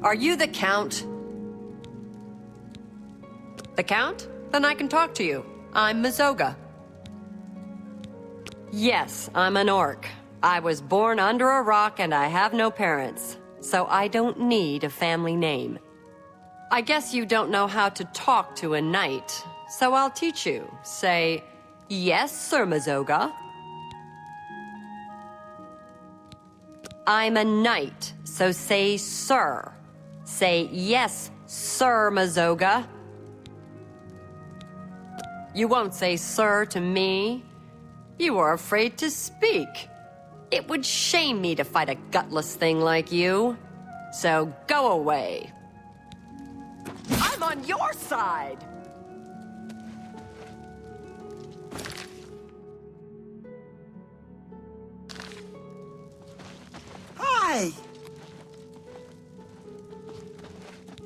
Are you the Count? The Count? Then I can talk to you. I'm Mazoga. Yes, I'm an orc. I was born under a rock and I have no parents, so I don't need a family name. I guess you don't know how to talk to a knight, so I'll teach you. Say, yes, Sir Mazoga. I'm a knight, so say sir. Say, yes, Sir Mazoga. You won't say sir to me. You are afraid to speak. It would shame me to fight a gutless thing like you. So go away. I'm on your side! Hi!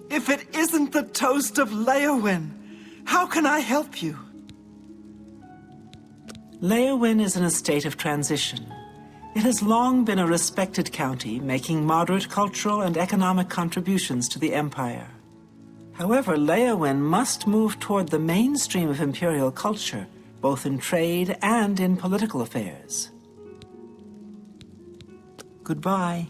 If it isn't the toast of Leowyn, how can I help you? Leowyn is in a state of transition. It has long been a respected county, making moderate cultural and economic contributions to the Empire. However, Leowyn must move toward the mainstream of Imperial culture, both in trade and in political affairs. Goodbye.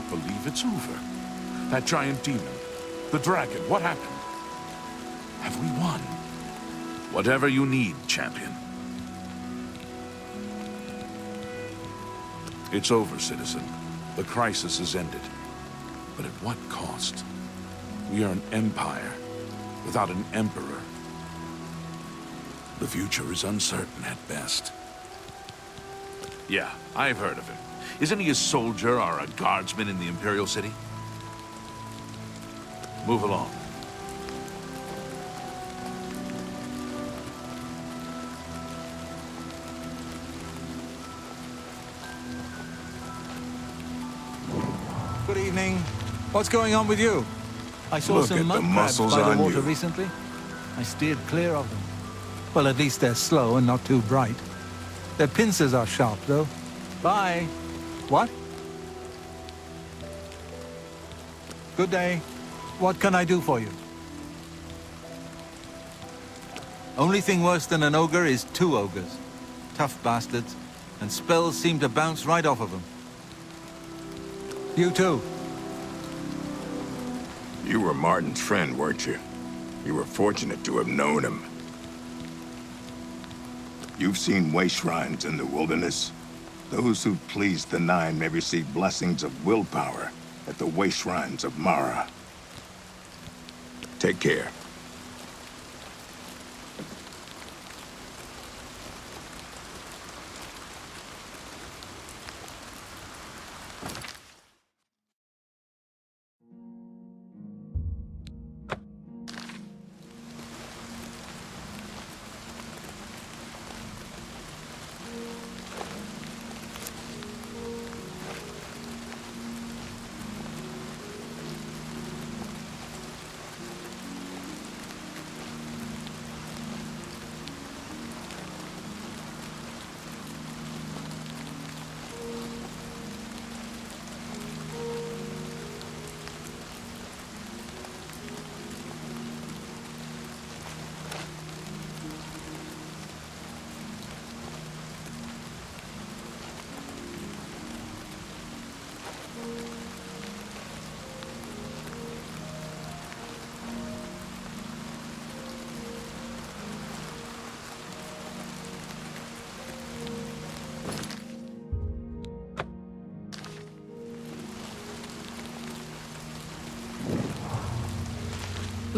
Believe it's over. That giant demon, the dragon, what happened? Have we won? Whatever you need, champion. It's over, citizen. The crisis is ended. But at what cost? We are an empire without an emperor. The future is uncertain at best. Yeah, I've heard of him. Isn't he a soldier or a guardsman in the Imperial City? Move along. Good evening. What's going on with you? I saw some mud crabs by the water recently. I steered clear of them. Well, at least they're slow and not too bright. Their pincers are sharp, though. Bye. What? Good day. What can I do for you? Only thing worse than an ogre is two ogres. Tough bastards, and spells seem to bounce right off of them. You too. You were Martin's friend, weren't you? You were fortunate to have known him. You've seen waste shrines in the wilderness. Those who please the Nine may receive blessings of willpower at the waste shrines of Mara. Take care.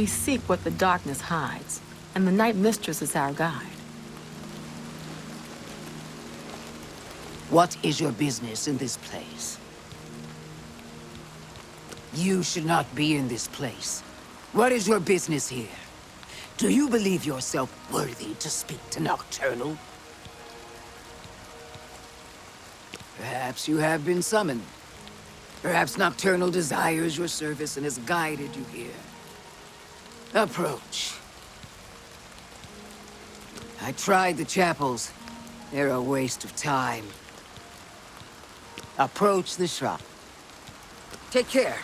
We seek what the darkness hides, and the Night Mistress is our guide. What is your business in this place? You should not be in this place. What is your business here? Do you believe yourself worthy to speak to Nocturnal? Perhaps you have been summoned. Perhaps Nocturnal desires your service and has guided you here. Approach. I tried the chapels. They're a waste of time. Approach the shop. Take care.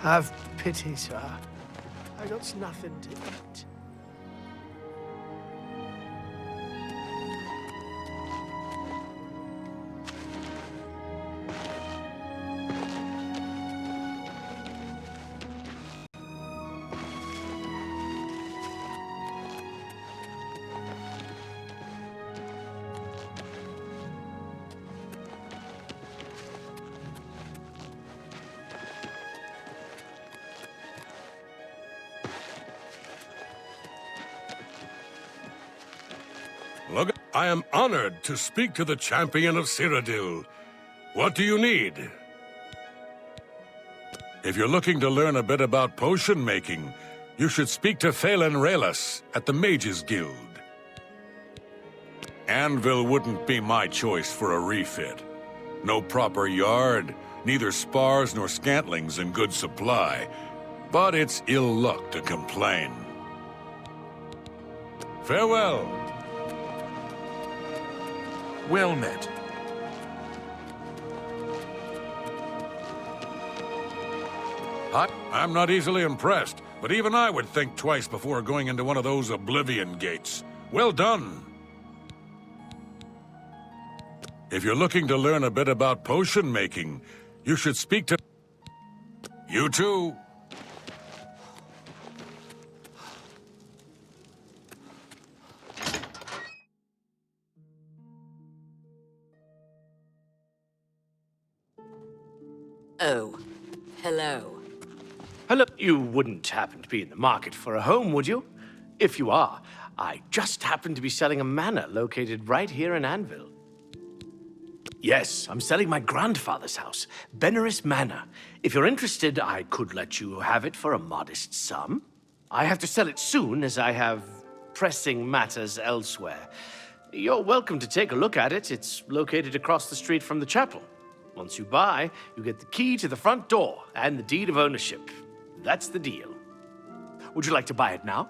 Have pity, sir. I got nothing to eat. Look, I am honored to speak to the champion of Cyrodiil. What do you need? If you're looking to learn a bit about potion making, you should speak to Phelan Raylas at the Mages Guild. Anvil wouldn't be my choice for a refit. No proper yard, neither spars nor scantlings in good supply. But it's ill luck to complain. Farewell. Well met. I'm not easily impressed, but even I would think twice before going into one of those Oblivion gates. Well done. If you're looking to learn a bit about potion making, you should speak to... You too. Oh, hello. Hello, you wouldn't happen to be in the market for a home, would you? If you are, I just happen to be selling a manor located right here in Anvil. Yes, I'm selling my grandfather's house, Benaris Manor. If you're interested, I could let you have it for a modest sum. I have to sell it soon, as I have pressing matters elsewhere. You're welcome to take a look at it. It's located across the street from the chapel. Once you buy, you get the key to the front door and the deed of ownership. That's the deal. Would you like to buy it now?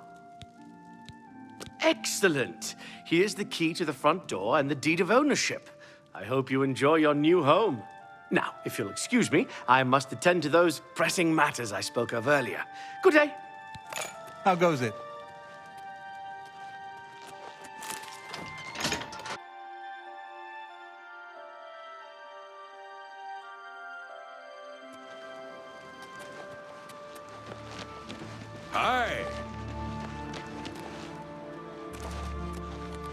Excellent. Here's the key to the front door and the deed of ownership. I hope you enjoy your new home. Now, if you'll excuse me, I must attend to those pressing matters I spoke of earlier. Good day. How goes it? Aye.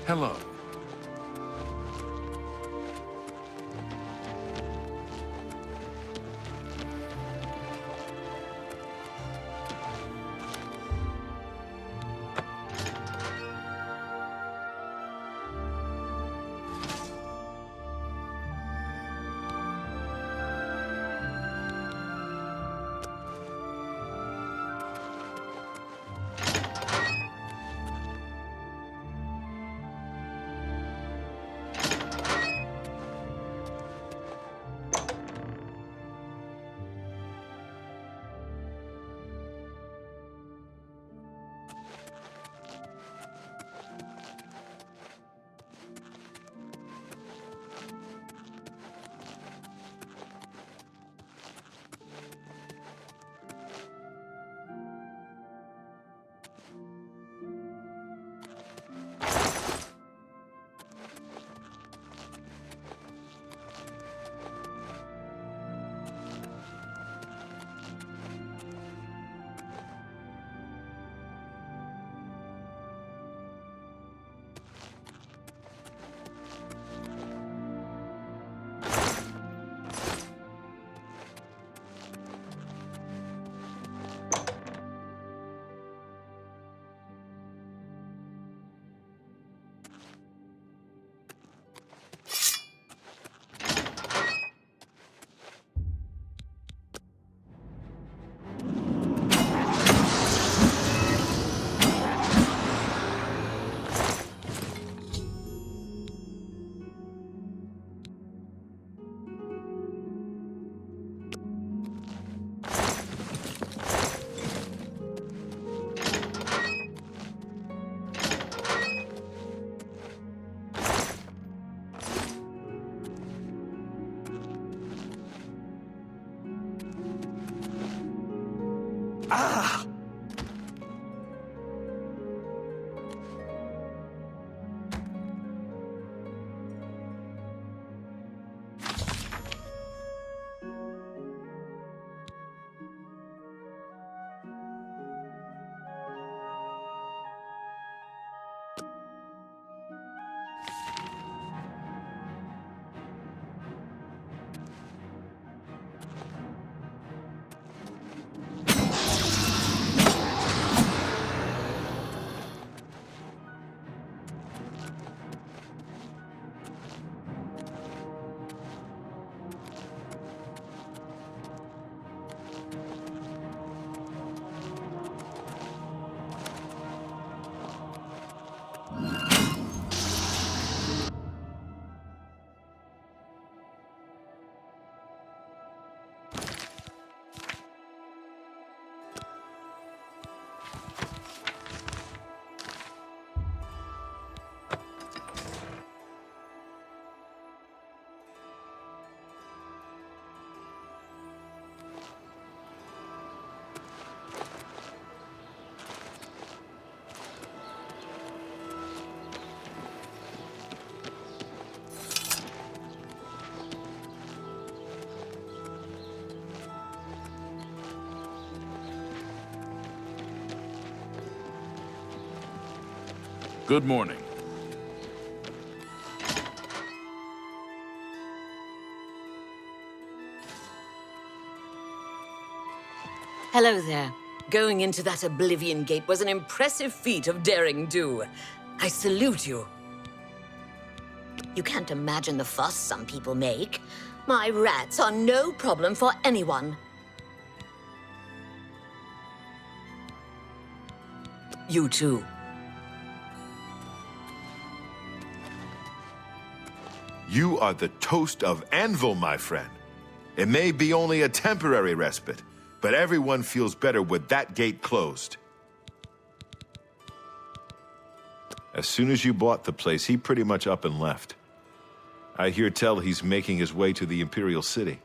Hello. Good morning. Hello there. Going into that Oblivion Gate was an impressive feat of daring do. I salute you. You can't imagine the fuss some people make. My rats are no problem for anyone. You too. You are the toast of Anvil, my friend. It may be only a temporary respite, but everyone feels better with that gate closed. As soon as you bought the place, he pretty much up and left. I hear tell he's making his way to the Imperial City.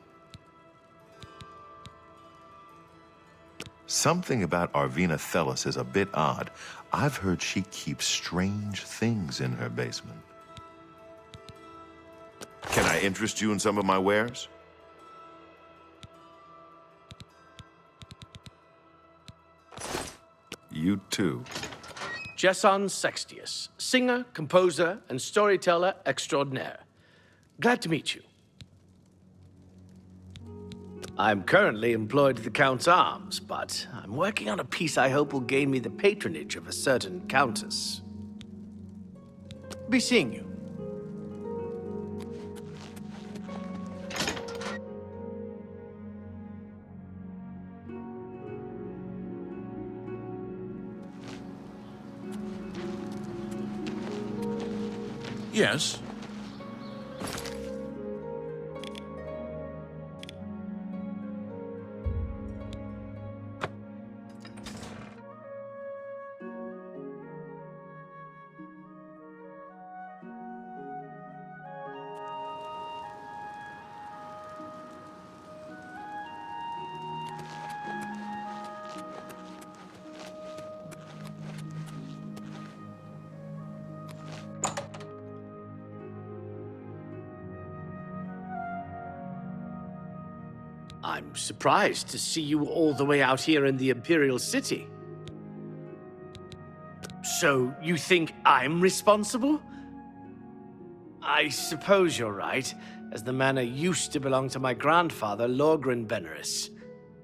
Something about Arvina Thelis is a bit odd. I've heard she keeps strange things in her basement. Can I interest you in some of my wares? you too. Jesson Sextius, singer, composer, and storyteller extraordinaire. Glad to meet you. I'm currently employed at the Count's Arms, but I'm working on a piece I hope will gain me the patronage of a certain countess. Be seeing you. Yes. I'm surprised to see you all the way out here in the Imperial City. So, you think I'm responsible? I suppose you're right, as the manor used to belong to my grandfather, Lorgren Beneris.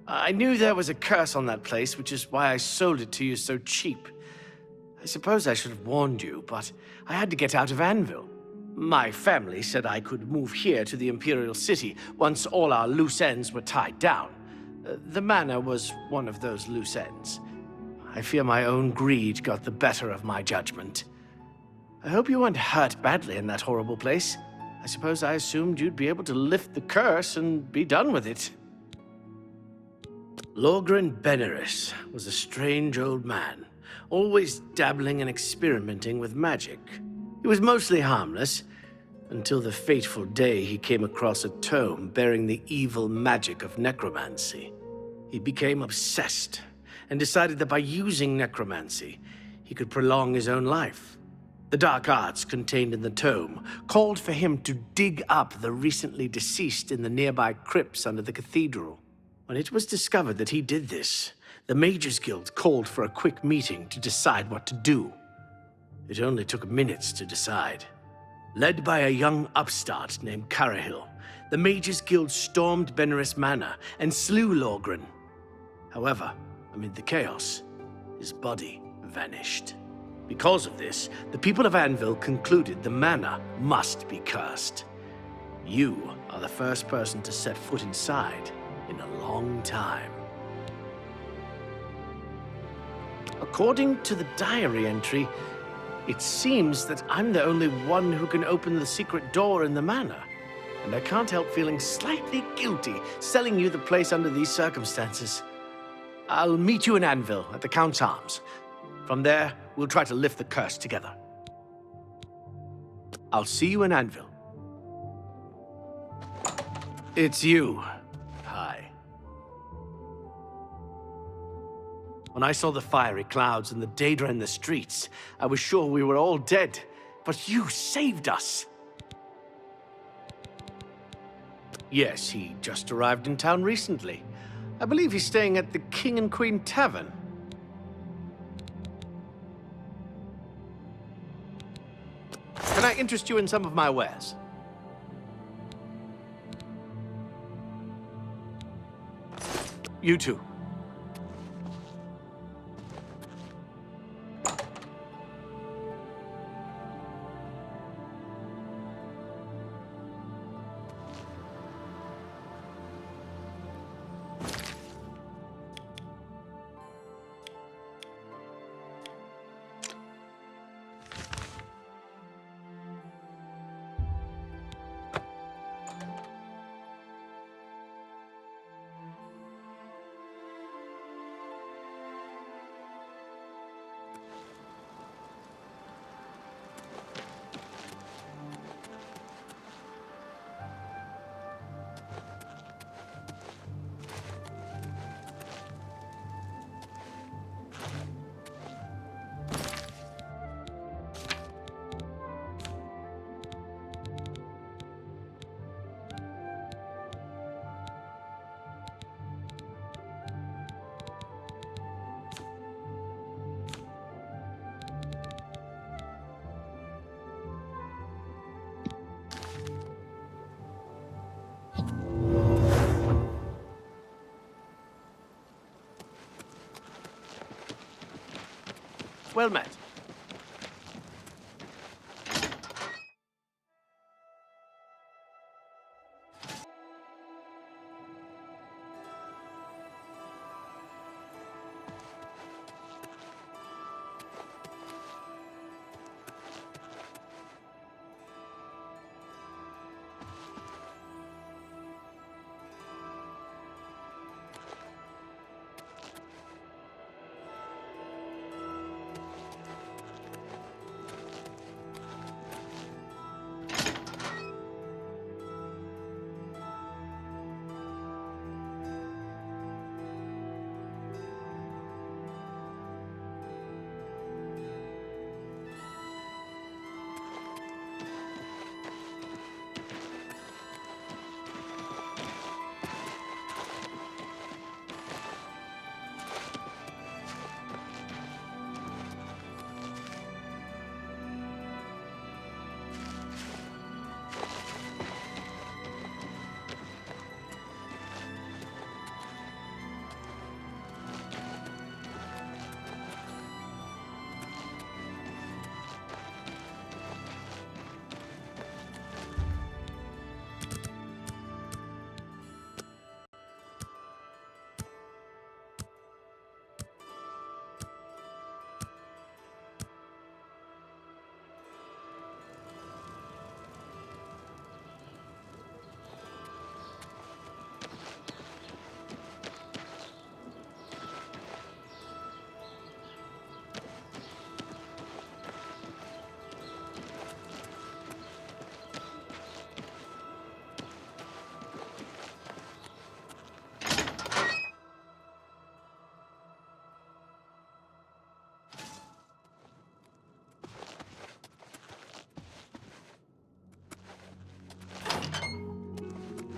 I knew there was a curse on that place, which is why I sold it to you so cheap. I suppose I should have warned you, but I had to get out of Anvil. My family said I could move here to the Imperial City once all our loose ends were tied down. The manor was one of those loose ends. I fear my own greed got the better of my judgment. I hope you weren't hurt badly in that horrible place. I suppose I assumed you'd be able to lift the curse and be done with it. Lorgren Beneris was a strange old man, always dabbling and experimenting with magic. He was mostly harmless, until the fateful day he came across a tome bearing the evil magic of necromancy. He became obsessed, and decided that by using necromancy, he could prolong his own life. The dark arts contained in the tome called for him to dig up the recently deceased in the nearby crypts under the cathedral. When it was discovered that he did this, the Mages Guild called for a quick meeting to decide what to do. It only took minutes to decide. Led by a young upstart named Carahil, the Mages Guild stormed Beneris Manor and slew Lorgren. However, amid the chaos, his body vanished. Because of this, the people of Anvil concluded the manor must be cursed. You are the first person to set foot inside in a long time. According to the diary entry, it seems that I'm the only one who can open the secret door in the manor, and I can't help feeling slightly guilty selling you the place under these circumstances. I'll meet you in Anvil at the Count's Arms. From there, we'll try to lift the curse together. I'll see you in Anvil. It's you. Hi. When I saw the fiery clouds and the Daedra in the streets, I was sure we were all dead, but you saved us. Yes, he just arrived in town recently. I believe he's staying at the King and Queen Tavern. Can I interest you in some of my wares? You too. Well met.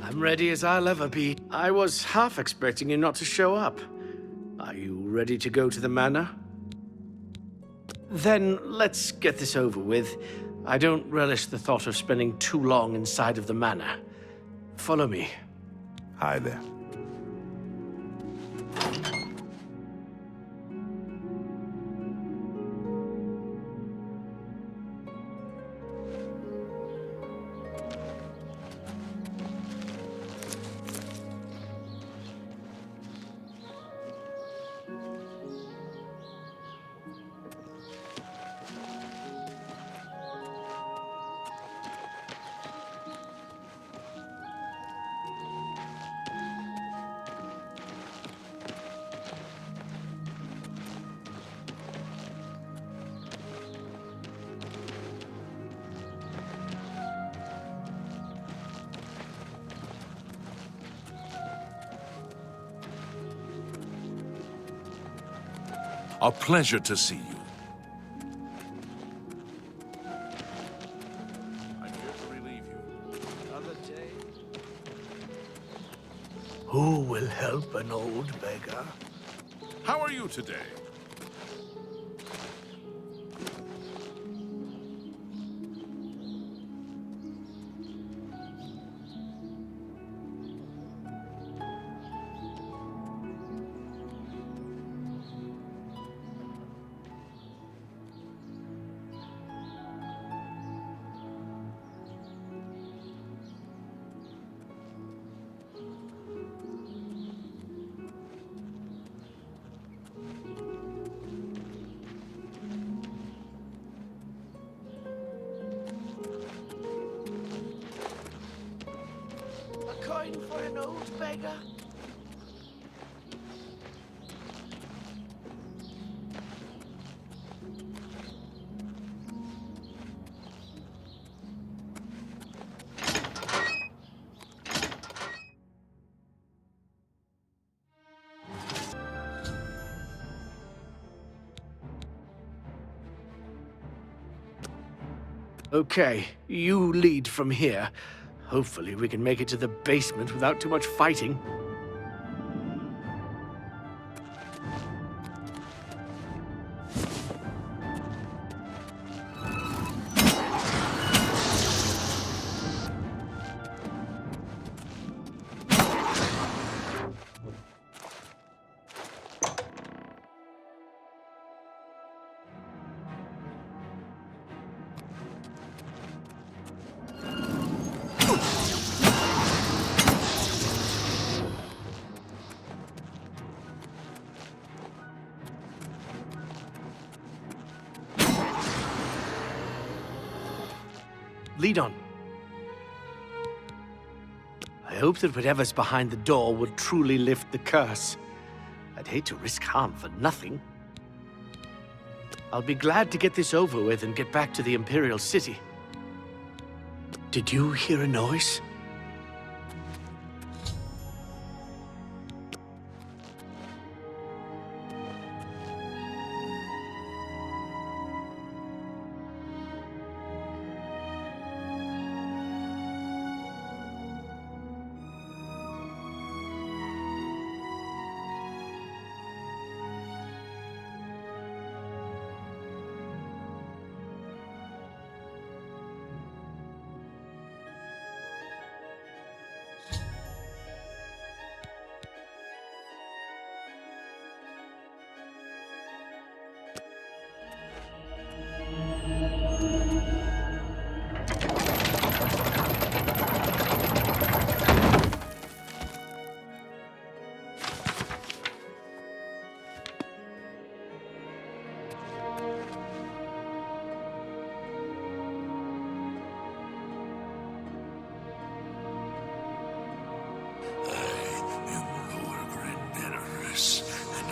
I'm ready as I'll ever be. I was half expecting you not to show up. Are you ready to go to the manor? Then let's get this over with. I don't relish the thought of spending too long inside of the manor. Follow me. Hi there. A pleasure to see you. I'm here to relieve you. Another day. Who will help an old beggar? How are you today? A coin for an old beggar? Okay, you lead from here. Hopefully we can make it to the basement without too much fighting. Lead on. I hope that whatever's behind the door will truly lift the curse. I'd hate to risk harm for nothing. I'll be glad to get this over with and get back to the Imperial City. Did you hear a noise?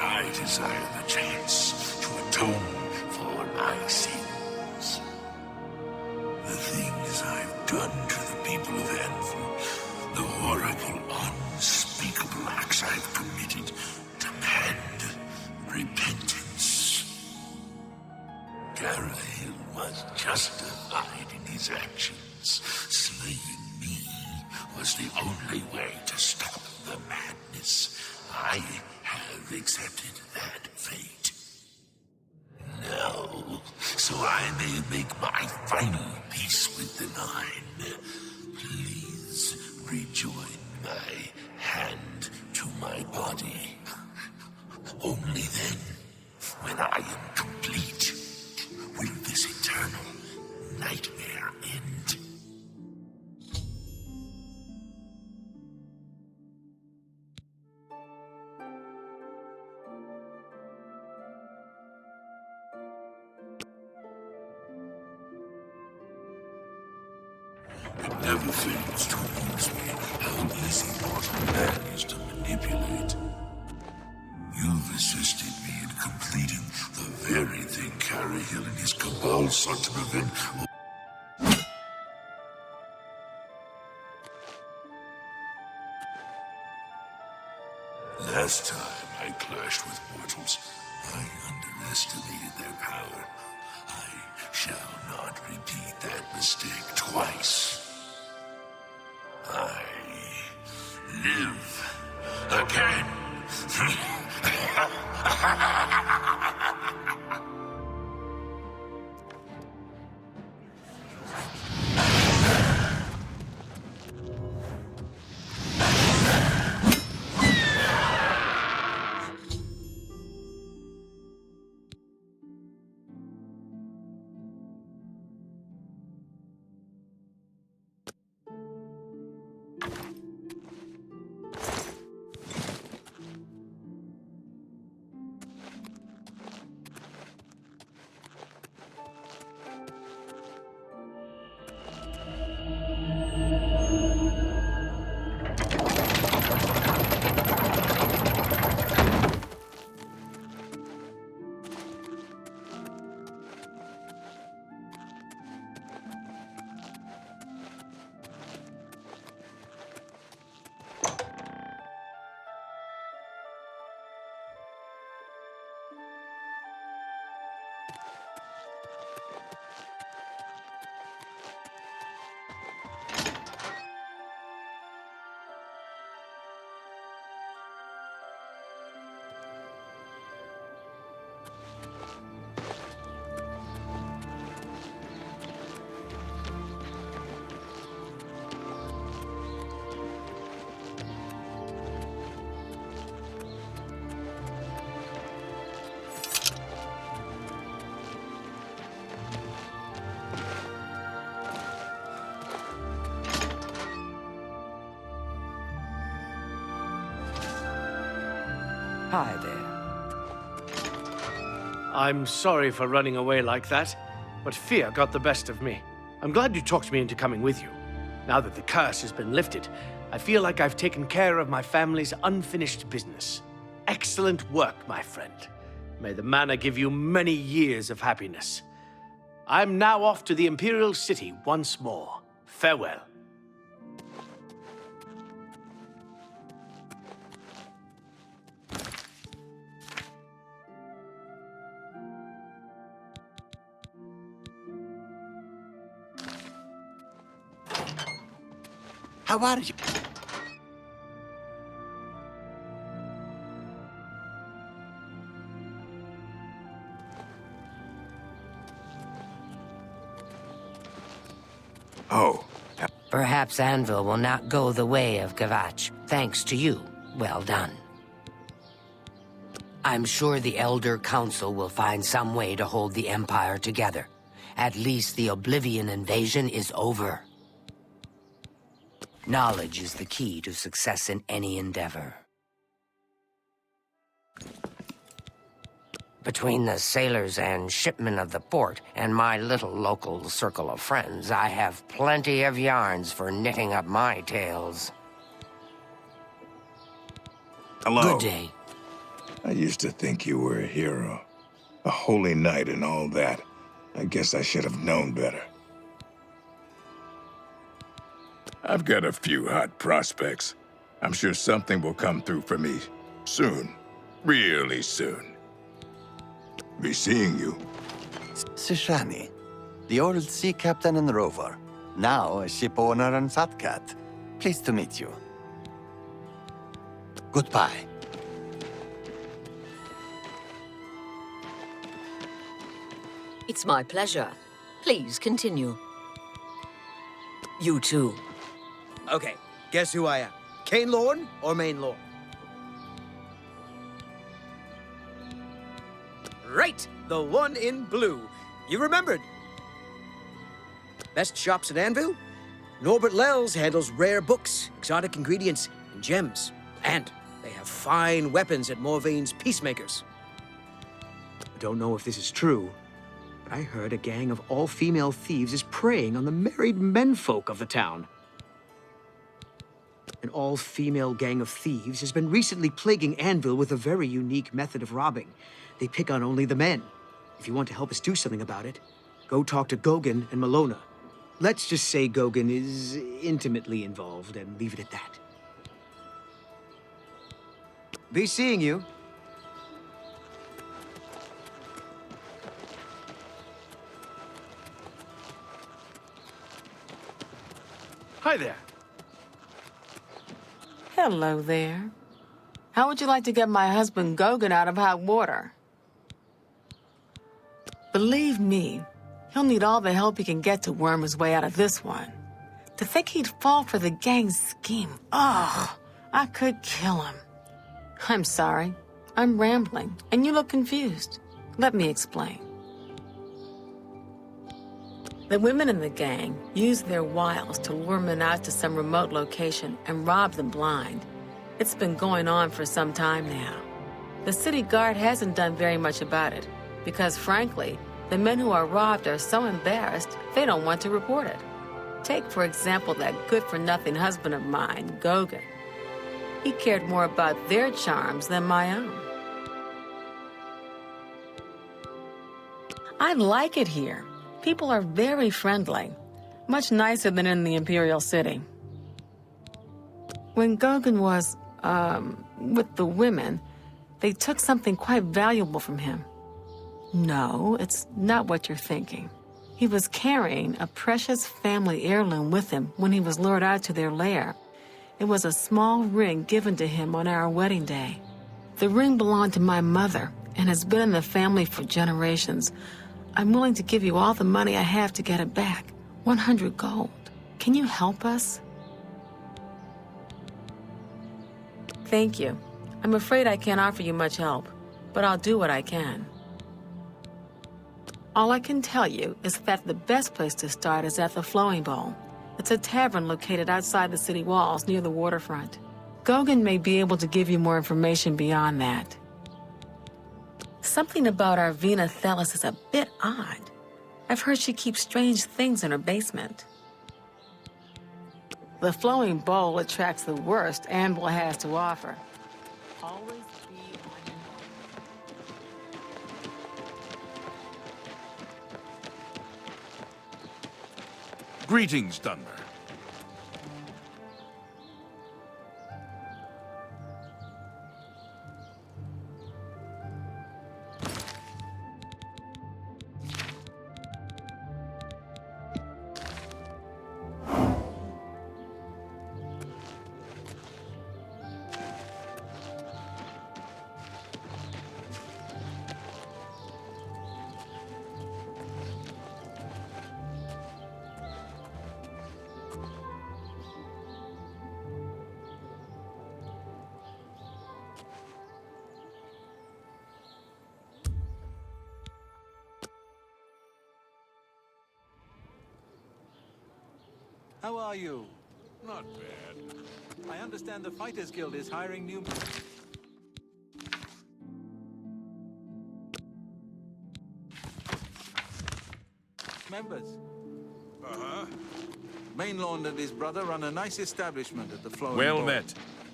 I desire the chance to atone for my sins. The things I've done to the people of Anvil, the horrible, unspeakable acts I've committed, demand repentance. Garahil was justified in his actions. Slaying me was the only way to stop the madness. I have accepted that fate. Now, so I may make my final peace with the Nine, please rejoin my hand to my body. Only then, when I am complete, will this eternal nightmare end. It never fails to amuse me how easy mortal man is to manipulate. You've assisted me in completing the very thing Garahil and his cabal sought to prevent. Last time I clashed with mortals, I underestimated their power. I shall not repeat that mistake twice. I live again. Hi there. I'm sorry for running away like that, but fear got the best of me. I'm glad you talked me into coming with you. Now that the curse has been lifted, I feel like I've taken care of my family's unfinished business. Excellent work, my friend. May the manor give you many years of happiness. I'm now off to the Imperial City once more. Farewell. How are you? Oh. Perhaps Anvil will not go the way of Kvatch, thanks to you. Well done. I'm sure the Elder Council will find some way to hold the Empire together. At least the Oblivion invasion is over. Knowledge is the key to success in any endeavor. Between the sailors and shipmen of the port and my little local circle of friends, I have plenty of yarns for knitting up my tales. Hello. Good day. I used to think you were a hero. A holy knight and all that. I guess I should have known better. I've got a few hot prospects. I'm sure something will come through for me soon. Really soon. Be seeing you. Sishani, the old sea captain and rover. Now a ship owner and fat cat. Pleased to meet you. Goodbye. It's my pleasure. Please continue. You too. Okay, guess who I am? Kane Lorn or Main Lorn? Right, the one in blue. You remembered. Best shops at Anvil? Norbert Lels handles rare books, exotic ingredients, and gems. And they have fine weapons at Morvaine's Peacemakers. I don't know if this is true, but I heard a gang of all-female thieves is preying on the married menfolk of the town. An all-female gang of thieves has been recently plaguing Anvil with a very unique method of robbing. They pick on only the men. If you want to help us do something about it, go talk to Gogan and Malona. Let's just say Gogan is intimately involved and leave it at that. Be seeing you. Hi there. Hello there. How would you like to get my husband Gogan out of hot water? Believe me, he'll need all the help he can get to worm his way out of this one. To think he'd fall for the gang's scheme. Oh, I could kill him. I'm sorry. I'm rambling, and you look confused. Let me explain. The women in the gang use their wiles to lure men out to some remote location and rob them blind. It's been going on for some time now. The city guard hasn't done very much about it, because frankly, the men who are robbed are so embarrassed they don't want to report it. Take, for example, that good-for-nothing husband of mine, Gogan. He cared more about their charms than my own. I like it here. People are very friendly, much nicer than in the Imperial City. When Gogan was, with the women, they took something quite valuable from him. No, it's not what you're thinking. He was carrying a precious family heirloom with him when he was lured out to their lair. It was a small ring given to him on our wedding day. The ring belonged to my mother and has been in the family for generations. I'm willing to give you all the money I have to get it back. 100 gold. Can you help us? Thank you. I'm afraid I can't offer you much help, but I'll do what I can. All I can tell you is that the best place to start is at the Flowing Bowl. It's a tavern located outside the city walls near the waterfront. Gogan may be able to give you more information beyond that. Something about Arvina Thelis is a bit odd. I've heard she keeps strange things in her basement. The flowing bowl attracts the worst Anvil has to offer. Always be on your guard. Greetings, Dunmer. How are you? Not bad. I understand the Fighters Guild is hiring new members. Uh-huh. Mainlawn and his brother run a nice establishment at the Flowing Well Bowl. met.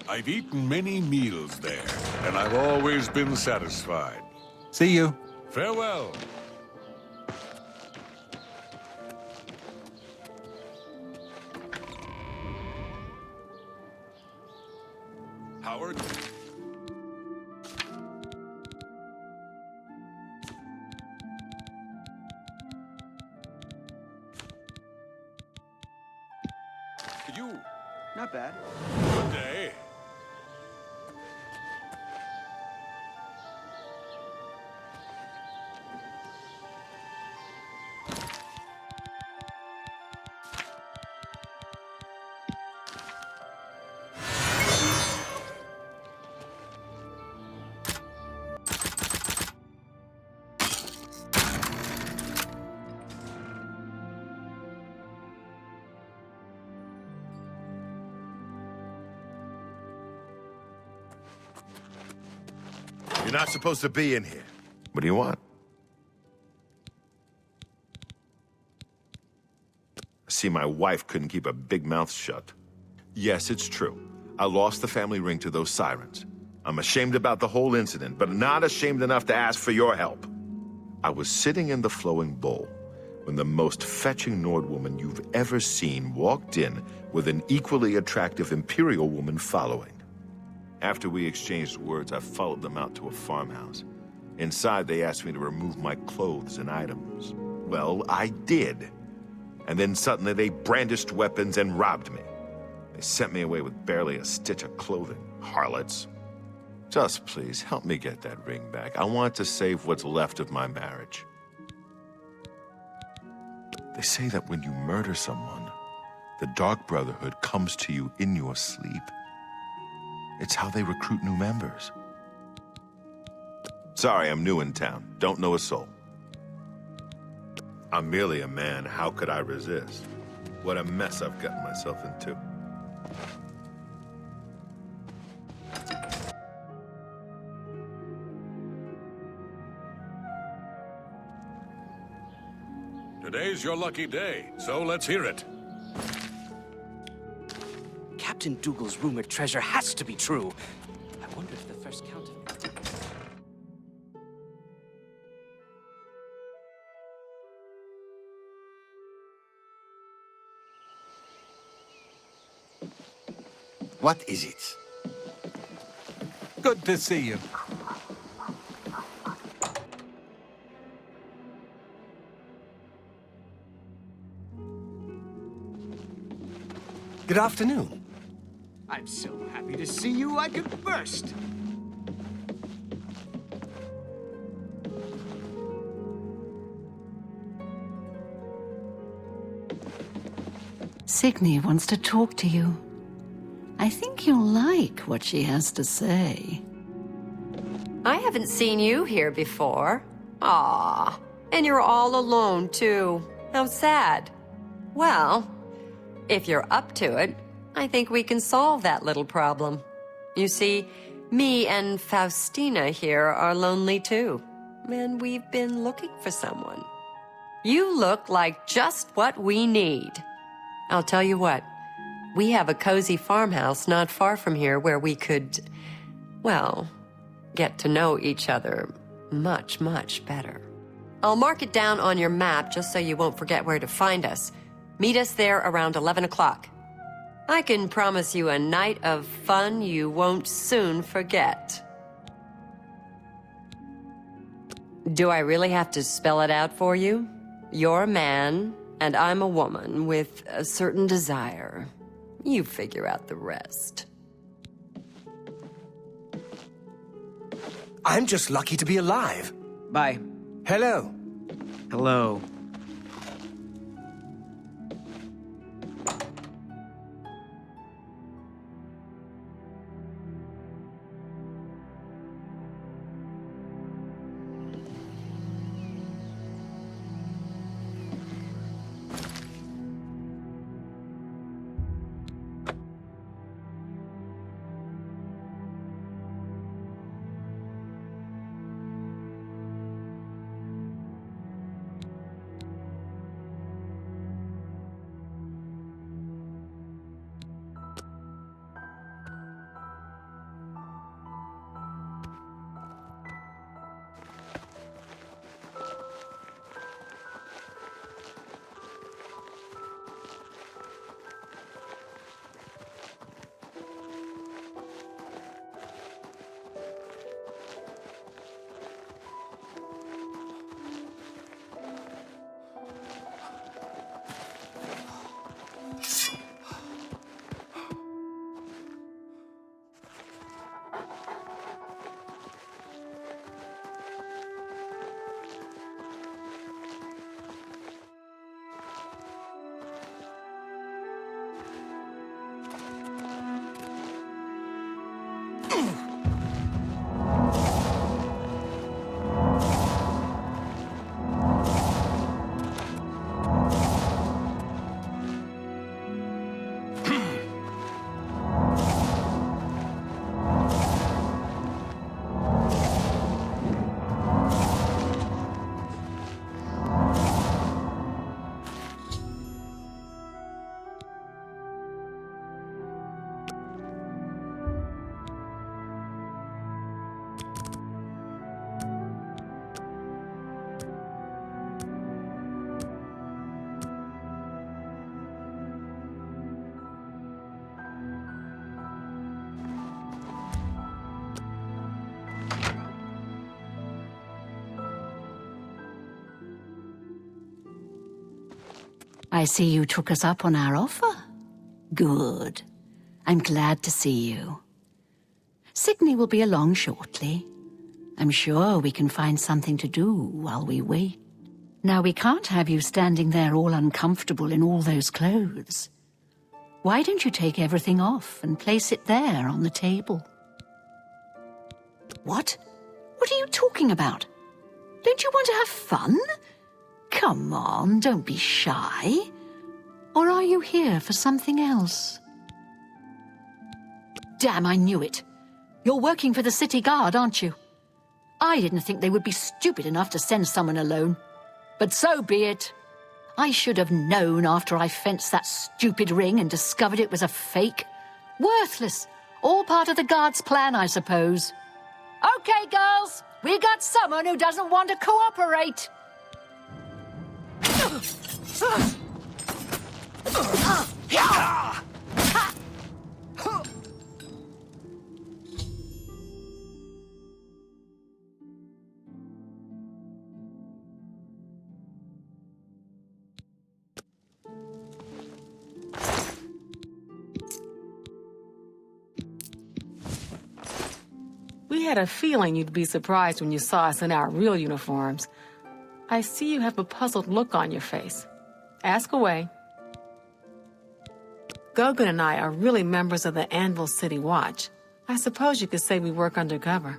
I've eaten many meals there, and I've always been satisfied. See you. Farewell. Howard? You. Not bad. Good day. You're not supposed to be in here. What do you want? I see my wife couldn't keep a big mouth shut. Yes, it's true. I lost the family ring to those sirens. I'm ashamed about the whole incident, but not ashamed enough to ask for your help. I was sitting in the Flowing Bowl when the most fetching Nord woman you've ever seen walked in with an equally attractive Imperial woman following. After we exchanged words, I followed them out to a farmhouse. Inside, they asked me to remove my clothes and items. Well, I did. And then suddenly they brandished weapons and robbed me. They sent me away with barely a stitch of clothing. Harlots. Just please, help me get that ring back. I want to save what's left of my marriage. They say that when you murder someone, the Dark Brotherhood comes to you in your sleep. It's how they recruit new members. Sorry, I'm new in town. Don't know a soul. I'm merely a man. How could I resist? What a mess I've gotten myself into. Today's your lucky day, so let's hear it. Captain Dougal's rumored treasure has to be true. I wonder if the first count of it... What is it? Good to see you. Good afternoon. I'm so happy to see you, I could burst. Signy wants to talk to you. I think you'll like what she has to say. I haven't seen you here before. Ah, and you're all alone, too. How sad. Well, if you're up to it, I think we can solve that little problem. You see, me and Faustina here are lonely, too. And we've been looking for someone. You look like just what we need. I'll tell you what, we have a cozy farmhouse not far from here where we could, well, get to know each other much, much better. I'll mark it down on your map just so you won't forget where to find us. Meet us there around 11 o'clock. I can promise you a night of fun you won't soon forget. Do I really have to spell it out for you? You're a man, and I'm a woman with a certain desire. You figure out the rest. I'm just lucky to be alive. Bye. Hello. Hello. I see you took us up on our offer. Good. I'm glad to see you. Sydney will be along shortly. I'm sure we can find something to do while we wait. Now, we can't have you standing there all uncomfortable in all those clothes. Why don't you take everything off and place it there on the table? What? What are you talking about? Don't you want to have fun? Come on, don't be shy. Or are you here for something else? Damn, I knew it. You're working for the city guard, aren't you? I didn't think they would be stupid enough to send someone alone. But so be it. I should have known after I fenced that stupid ring and discovered it was a fake. Worthless. All part of the guard's plan, I suppose. Okay, girls. We got someone who doesn't want to cooperate. We had a feeling you'd be surprised when you saw us in our real uniforms. I see you have a puzzled look on your face. Ask away. Gogan and I are really members of the Anvil City Watch. I suppose you could say we work undercover.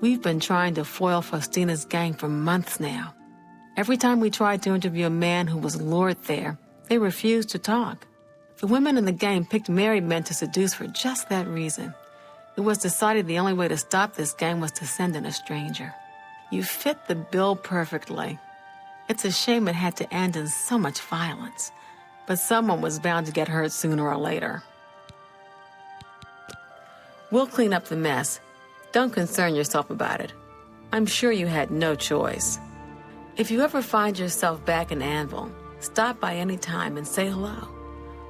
We've been trying to foil Faustina's gang for months now. Every time we tried to interview a man who was lured there, they refused to talk. The women in the gang picked married men to seduce for just that reason. It was decided the only way to stop this gang was to send in a stranger. You fit the bill perfectly. It's a shame it had to end in so much violence, but someone was bound to get hurt sooner or later. We'll clean up the mess. Don't concern yourself about it. I'm sure you had no choice. If you ever find yourself back in Anvil, stop by any time and say hello.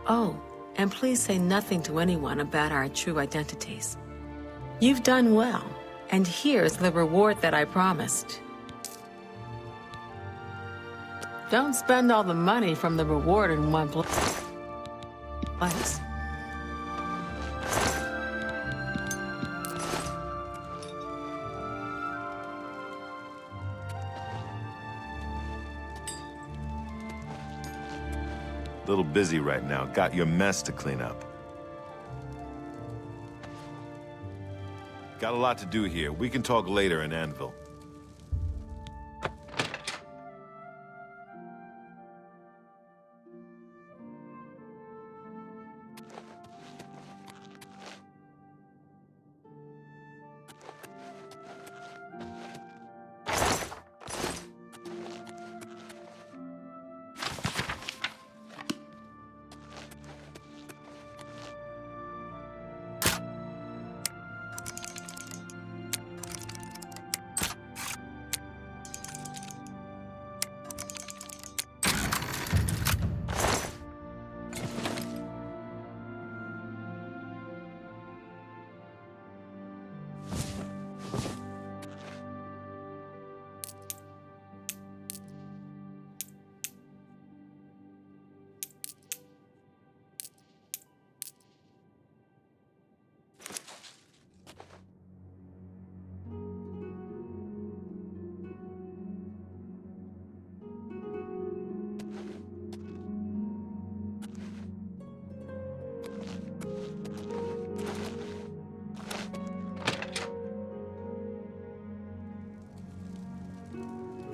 Oh, and please say nothing to anyone about our true identities. You've done well, and here's the reward that I promised. Don't spend all the money from the reward in one place. A little busy right now. Got your mess to clean up. Got a lot to do here. We can talk later in Anvil.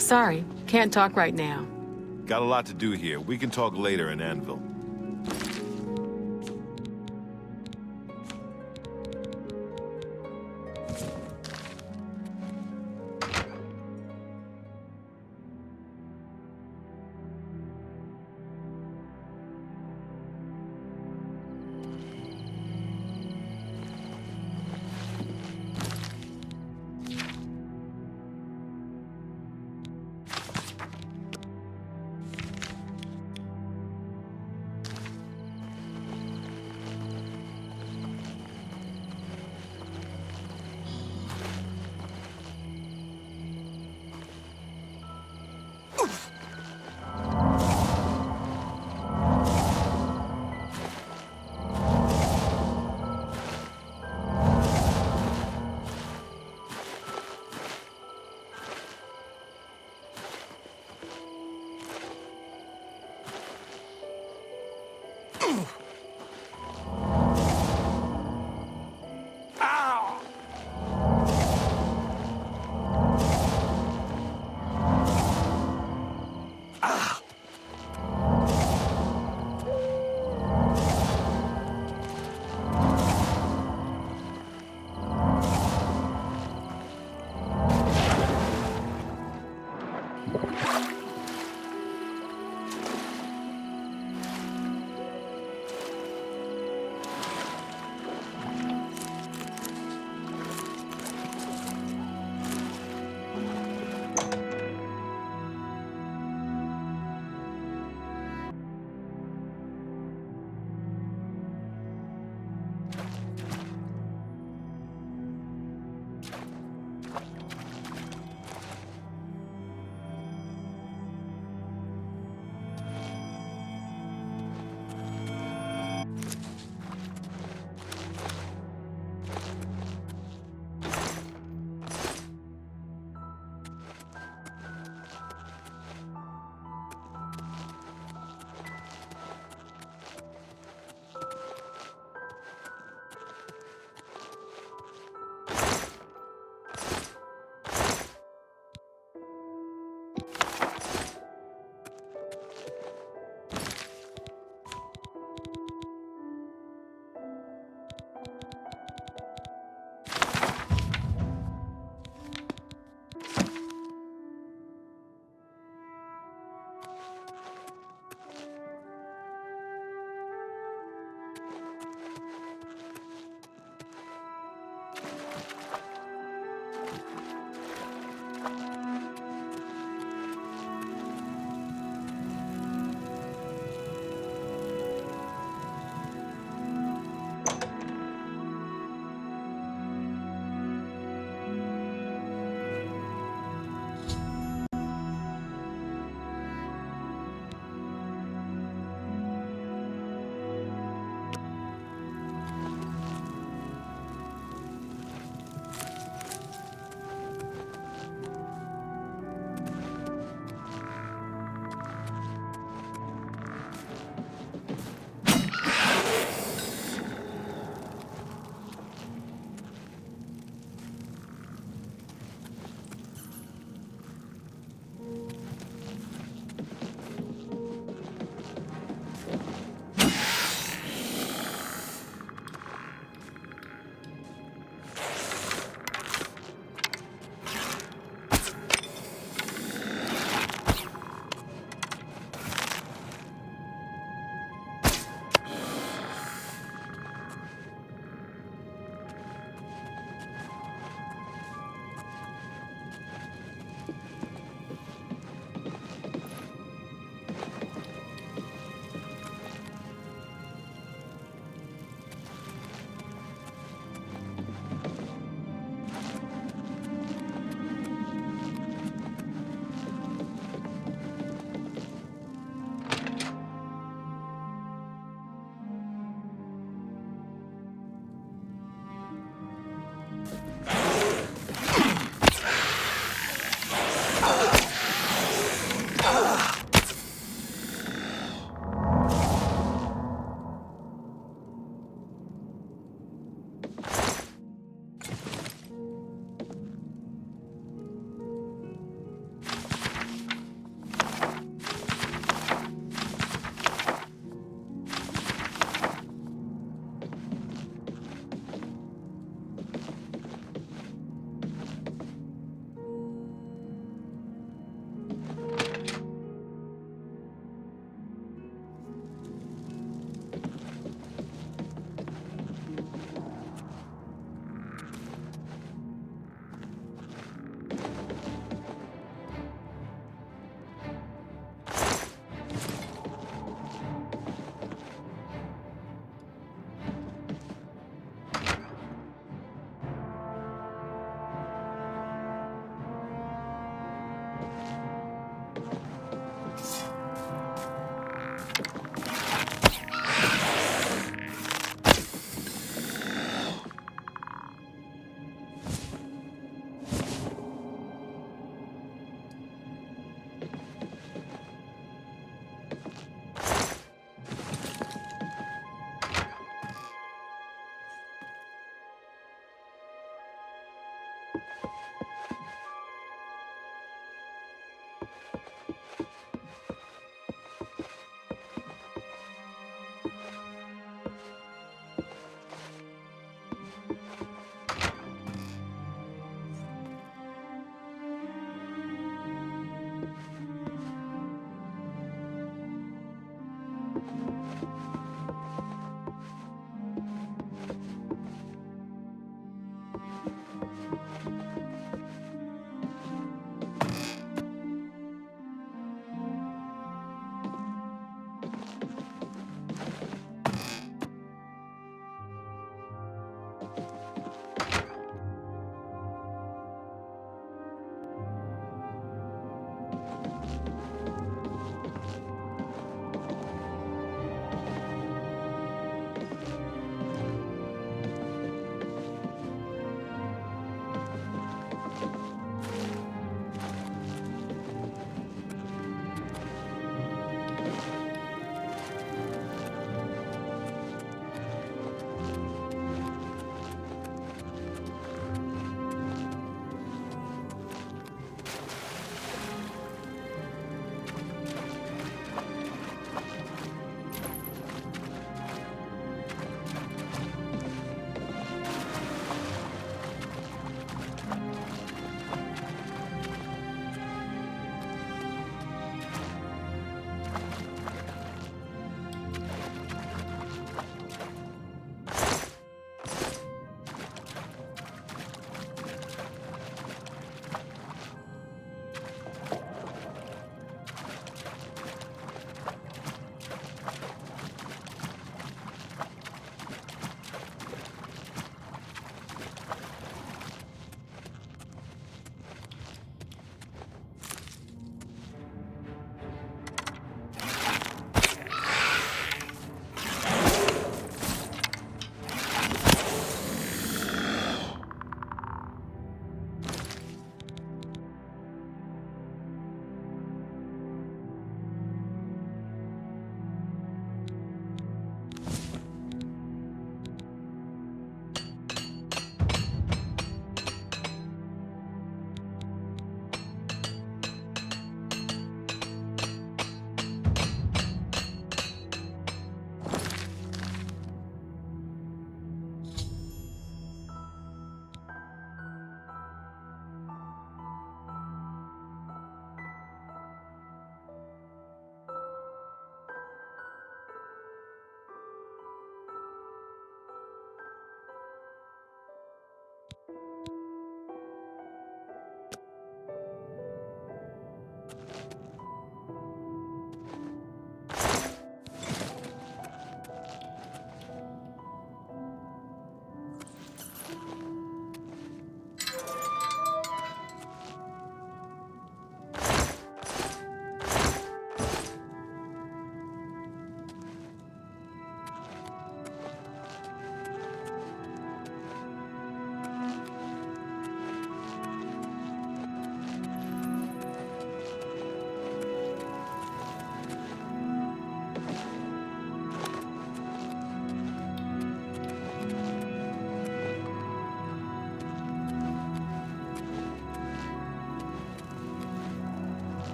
Sorry, can't talk right now. Got a lot to do here. We can talk later in Anvil.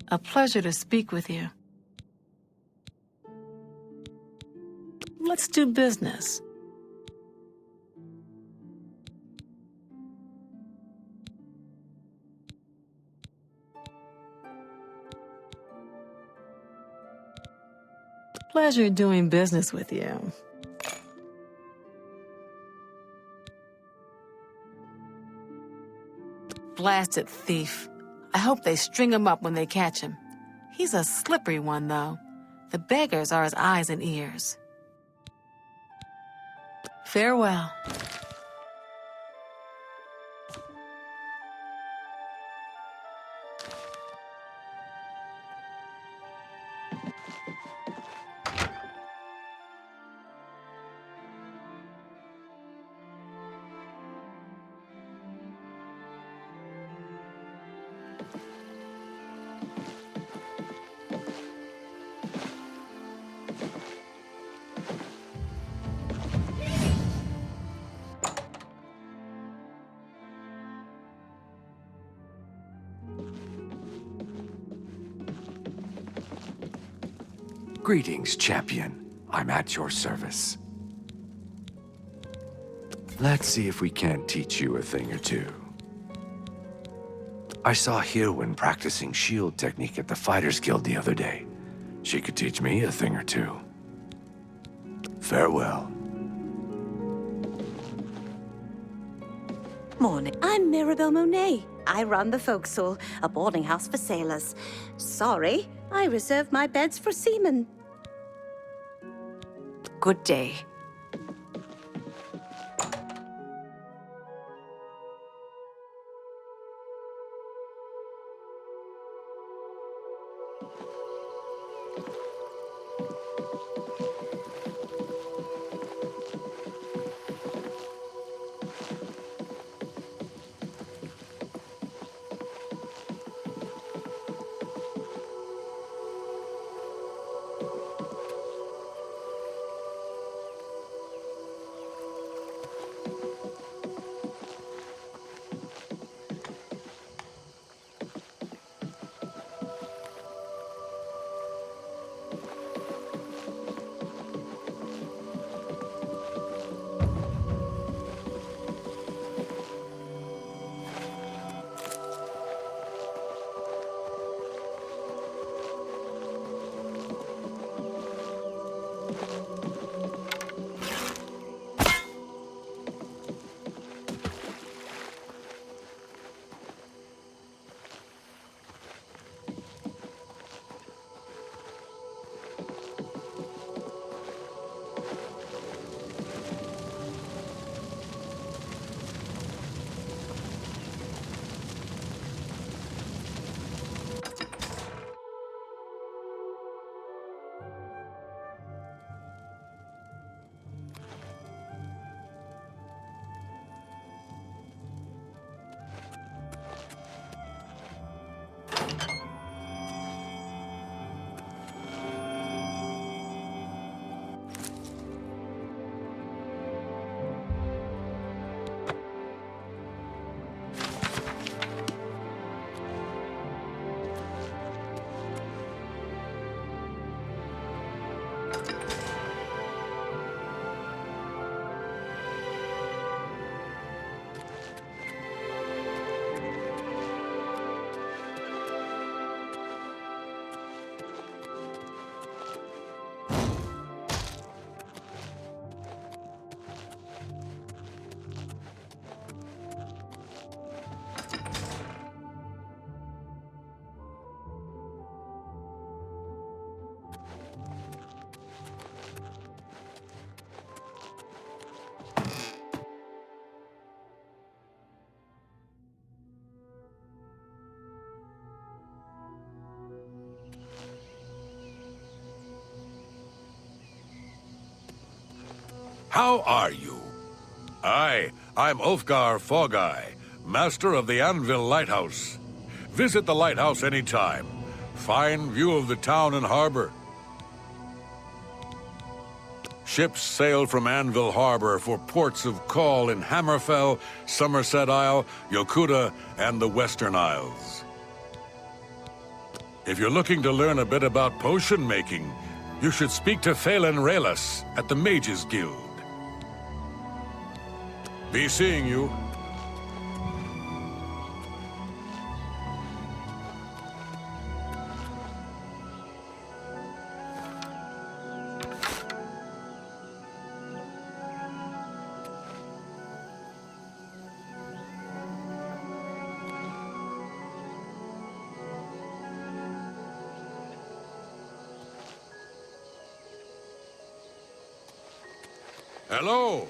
A pleasure to speak with you. Let's do business. Pleasure doing business with you. Blasted thief. I hope they string him up when they catch him. He's a slippery one, though. The beggars are his eyes and ears. Farewell. Greetings, champion. I'm at your service. Let's see if we can't teach you a thing or two. I saw Hirwin practicing shield technique at the Fighters Guild the other day. She could teach me a thing or two. Farewell. Morning. I'm Mirabelle Monet. I run the Forecastle, a boarding house for sailors. Sorry, I reserve my beds for seamen. Good day. How are you? I'm Ulfgar Fogeye, master of the Anvil Lighthouse. Visit the lighthouse anytime. Fine view of the town and harbor. Ships sail from Anvil Harbor for ports of call in Hammerfell, Somerset Isle, Yokuda, and the Western Isles. If you're looking to learn a bit about potion making, you should speak to Phelan Raylas at the Mages Guild. Be seeing you. Hello.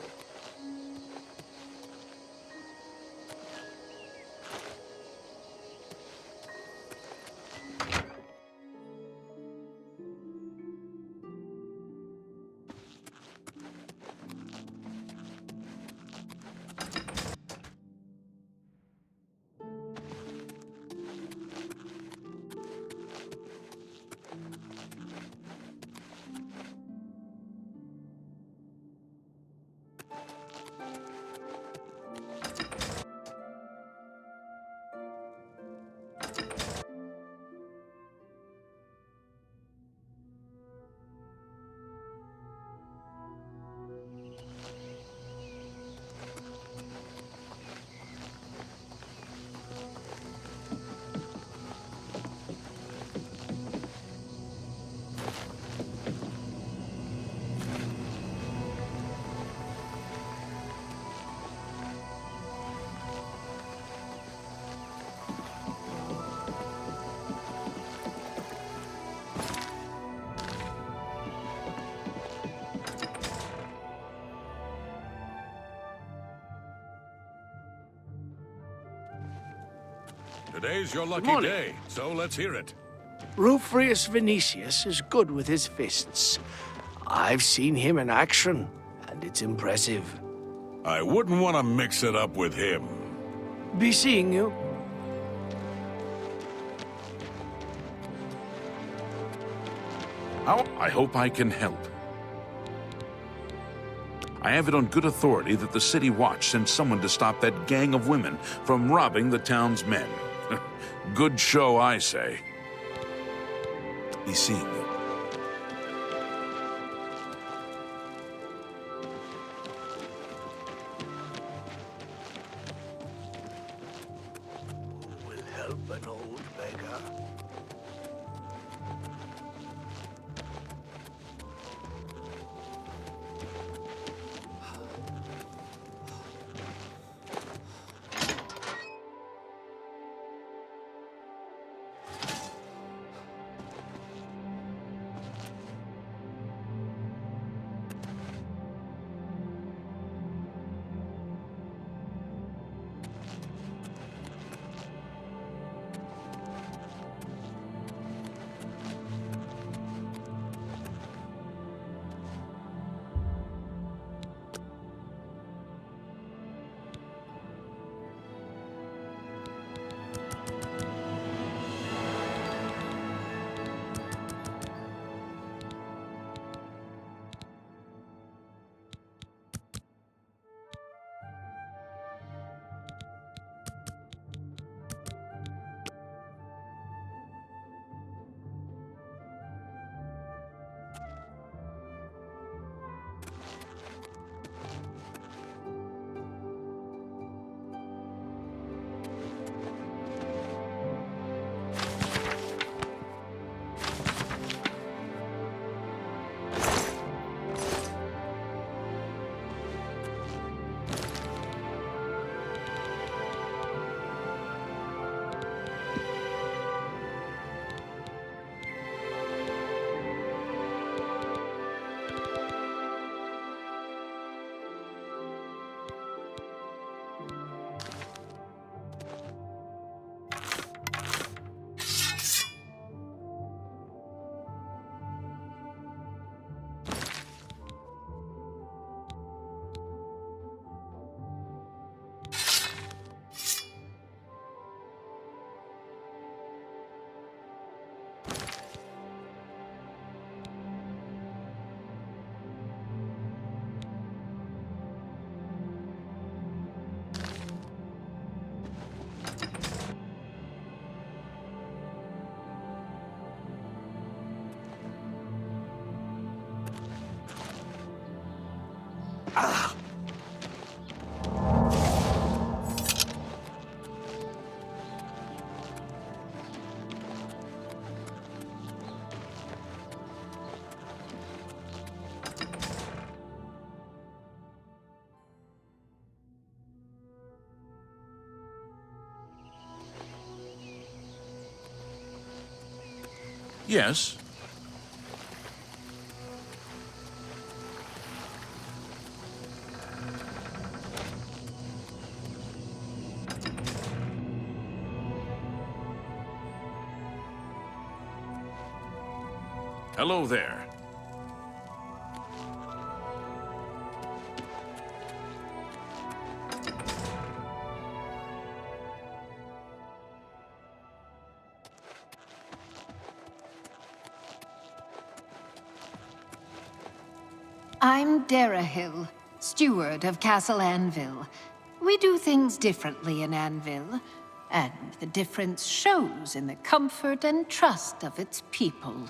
Today's your lucky day, so let's hear it. Rufrius Vinicius is good with his fists. I've seen him in action, and it's impressive. I wouldn't want to mix it up with him. Be seeing you. I hope I can help. I have it on good authority that the City Watch sent someone to stop that gang of women from robbing the town's men. Good show, I say. Be seeing you. Who will help an old beggar? Yes? Hello there. I'm Darahill, steward of Castle Anvil. We do things differently in Anvil, and the difference shows in the comfort and trust of its people.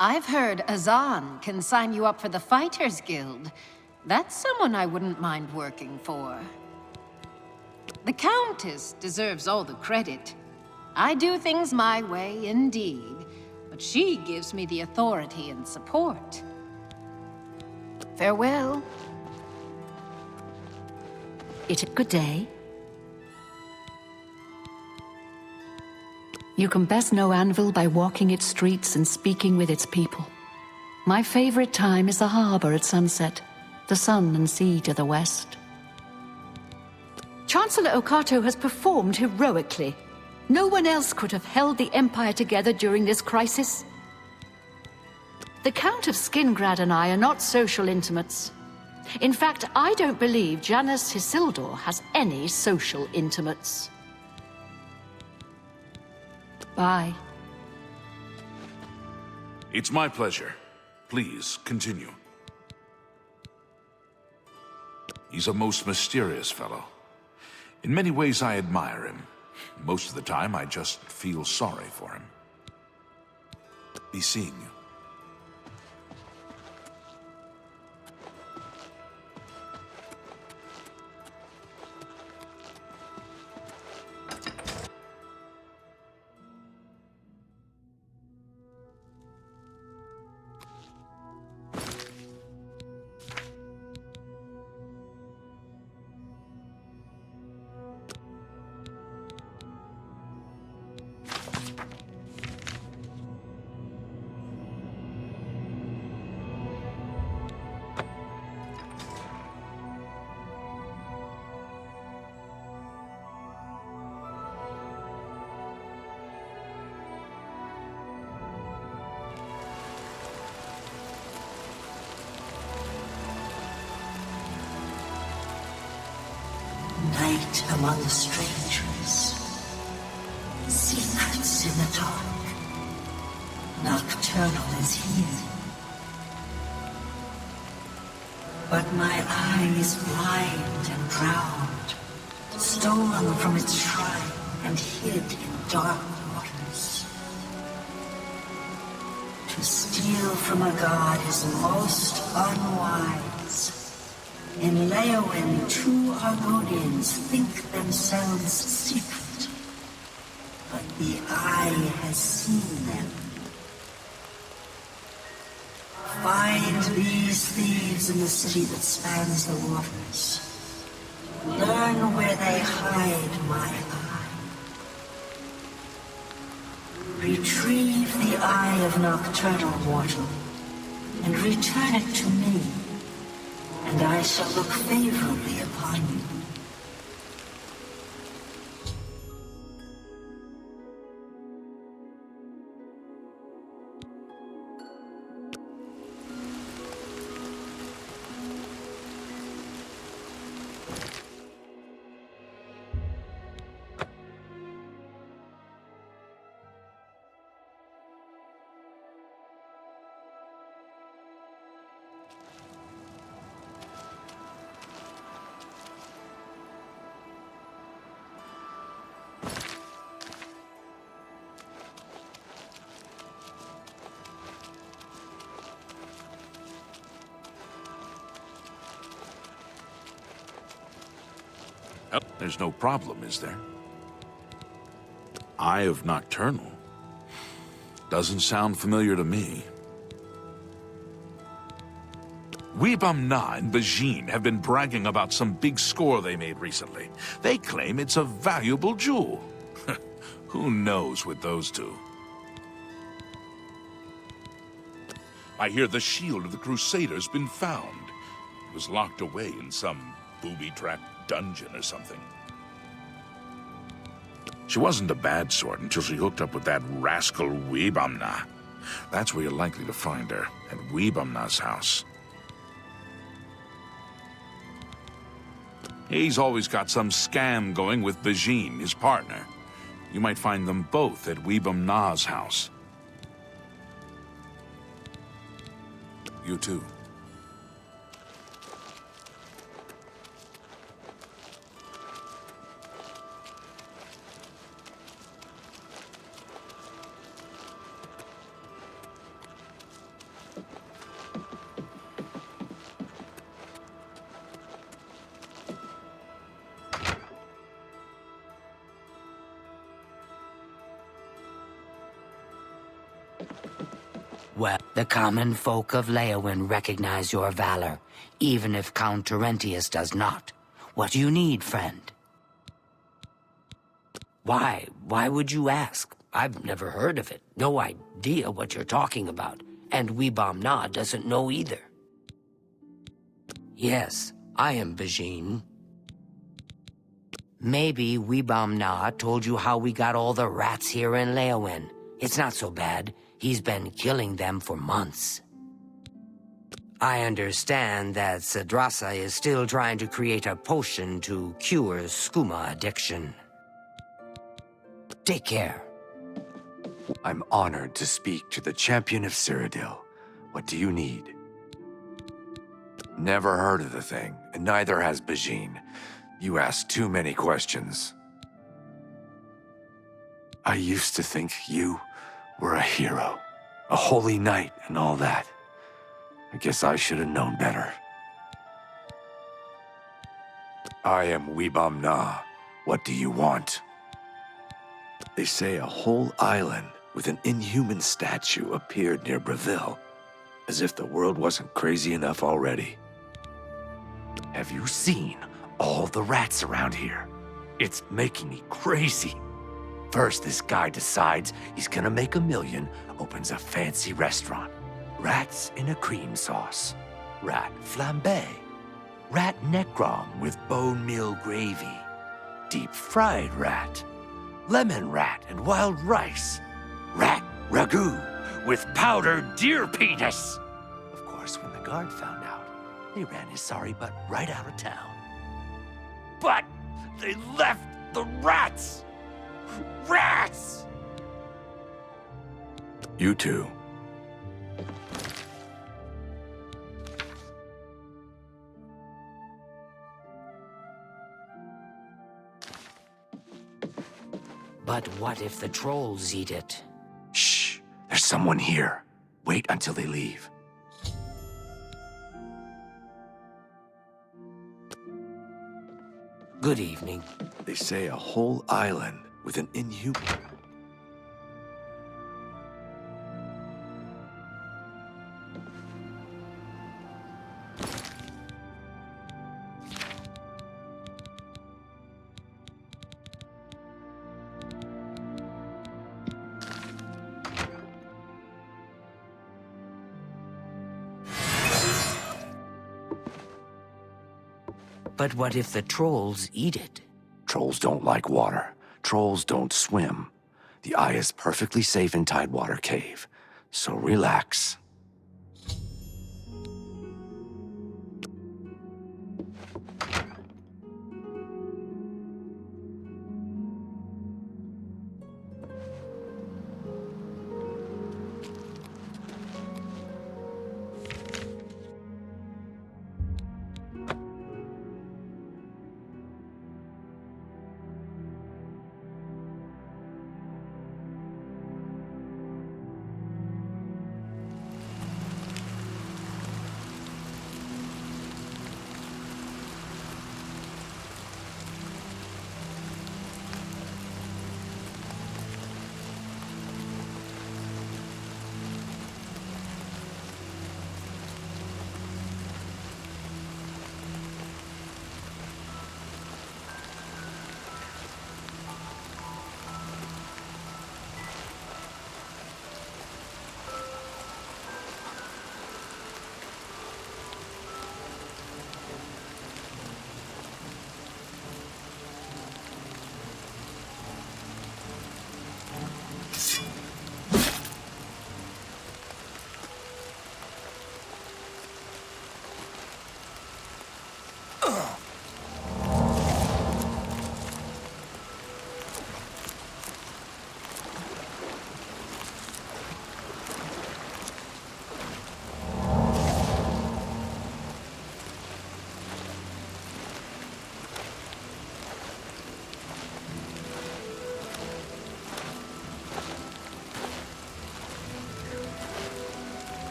I've heard Azan can sign you up for the Fighters Guild. That's someone I wouldn't mind working for. The Countess deserves all the credit. I do things my way, indeed, but she gives me the authority and support. Farewell. Good day. You can best know Anvil by walking its streets and speaking with its people. My favorite time is the harbor at sunset, the sun and sea to the west. Chancellor Okato has performed heroically. No one else could have held the Empire together during this crisis. The Count of Skingrad and I are not social intimates. In fact, I don't believe Janus Isildur has any social intimates. Bye. It's my pleasure. Please, continue. He's a most mysterious fellow. In many ways, I admire him. Most of the time, I just feel sorry for him. Be seeing you. Night among the strangers. Secrets in the dark. Nocturnal is here. But my eye is blind and drowned, stolen from its shrine and hid in dark waters. To steal from a god is most unwise. In Leowyn, two Argonians think themselves secret, but the eye has seen them. Find these thieves in the city that spans the waters. Learn where they hide my eye. Retrieve the eye of nocturnal mortal, and return it to me, and I shall look favorably upon you. There's no problem, is there? Eye of Nocturnal? Doesn't sound familiar to me. Weebum-Na and Bajin have been bragging about some big score they made recently. They claim it's a valuable jewel. Who knows with those two? I hear the shield of the Crusaders been found. It was locked away in some booby-trapped dungeon or something. She wasn't a bad sort until she hooked up with that rascal Weebum-Na. That's where you're likely to find her, at Weebum-Na's house. He's always got some scam going with Bajin, his partner. You might find them both at Weebum-Na's house. You too. Well, the common folk of Leowyn recognize your valor, even if Count Terentius does not. What do you need, friend? Why? Why would you ask? I've never heard of it. No idea what you're talking about. And Weebum-Na doesn't know either. Yes, I am Bajin. Maybe Weebum-Na told you how we got all the rats here in Leowyn. It's not so bad. He's been killing them for months. I understand that Cedrasa is still trying to create a potion to cure skooma addiction. Take care. I'm honored to speak to the champion of Cyrodiil. What do you need? Never heard of the thing, and neither has Bajin. You ask too many questions. I used to think you were a hero, a holy knight and all that. I guess I should have known better. I am Weebum-Na. What do you want? They say a whole island with an inhuman statue appeared near Breville, as if the world wasn't crazy enough already. Have you seen all the rats around here? It's making me crazy. First, this guy decides he's gonna make $1 million, opens a fancy restaurant. Rats in a cream sauce. Rat flambe. Rat necrom with bone meal gravy. Deep-fried rat. Lemon rat and wild rice. Rat ragu with powdered deer penis. Of course, when the guard found out, they ran his sorry butt right out of town. But they left the rats! Rats! You too. But what if the trolls eat it? Shh, there's someone here. Wait until they leave. Good evening. They say a whole island with an inhuman... But what if the trolls eat it? Trolls don't like water. Trolls don't swim. The eye is perfectly safe in Tidewater Cave, so relax.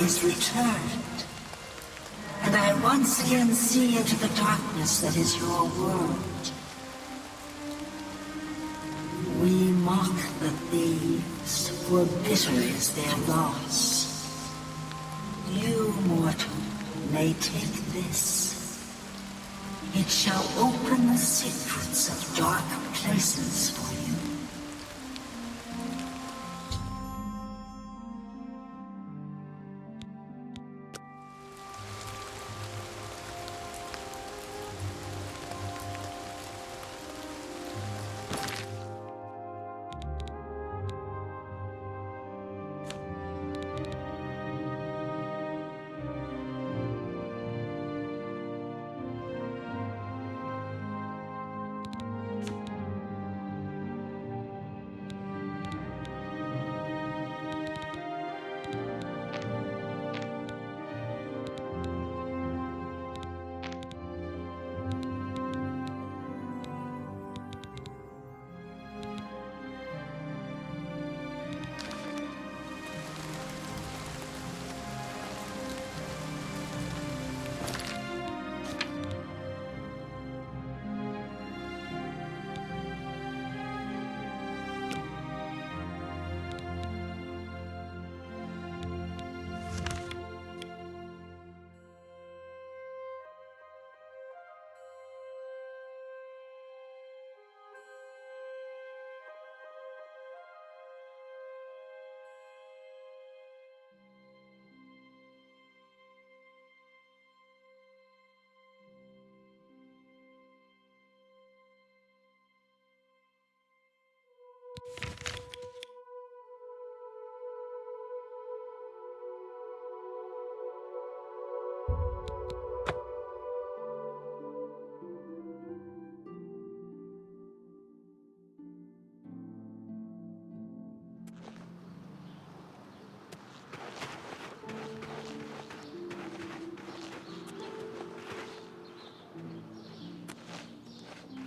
is returned, and I once again see into the darkness that is your world. We mock the thieves, for bitter is their loss. You, mortal, may take this. It shall open the secrets of dark places for you.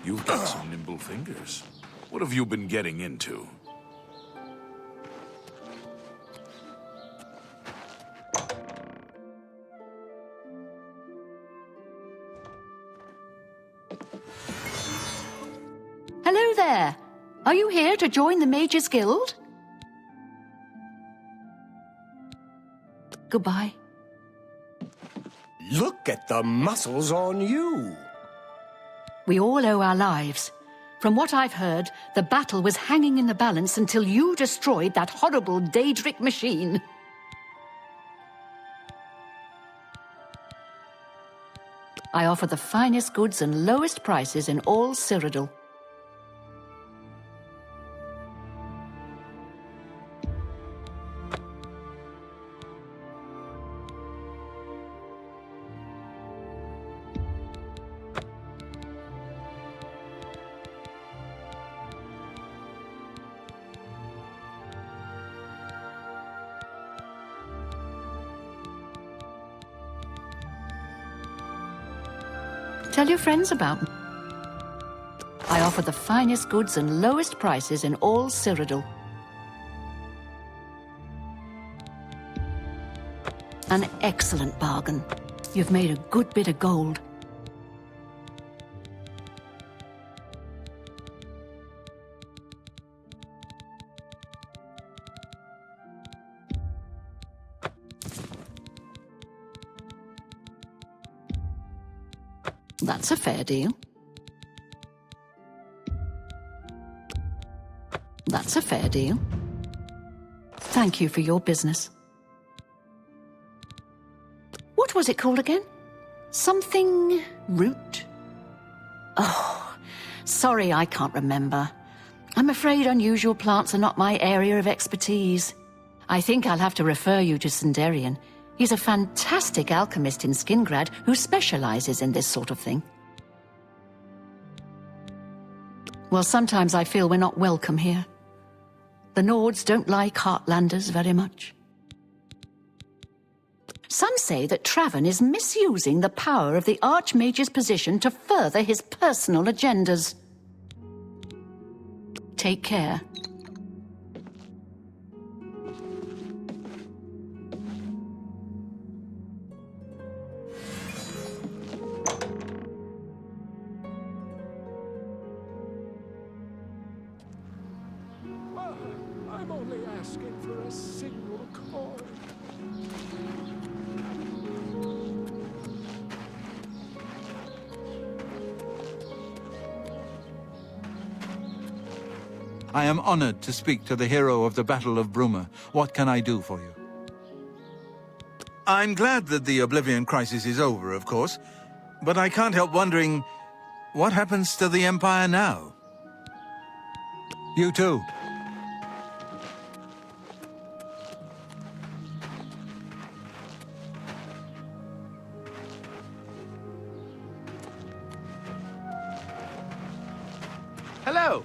You've got some nimble fingers. What have you been getting into? Hello there. Are you here to join the Mages Guild? Goodbye. Look at the muscles on you. We all owe our lives. From what I've heard, the battle was hanging in the balance until you destroyed that horrible Daedric machine. I offer the finest goods and lowest prices in all Cyrodiil. Tell your friends about me. I offer the finest goods and lowest prices in all Cyrodiil. An excellent bargain. You've made a good bit of gold. That's a fair deal. That's a fair deal. Thank you for your business. What was it called again? Something root? Oh, sorry, I can't remember. I'm afraid unusual plants are not my area of expertise. I think I'll have to refer you to Sindarian. He's a fantastic alchemist in Skingrad who specializes in this sort of thing. Well, sometimes I feel we're not welcome here. The Nords don't like Heartlanders very much. Some say that Traven is misusing the power of the Archmage's position to further his personal agendas. Take care. I am honored to speak to the hero of the Battle of Bruma. What can I do for you? I'm glad that the Oblivion crisis is over, of course, but I can't help wondering, what happens to the Empire now? You too. Hello.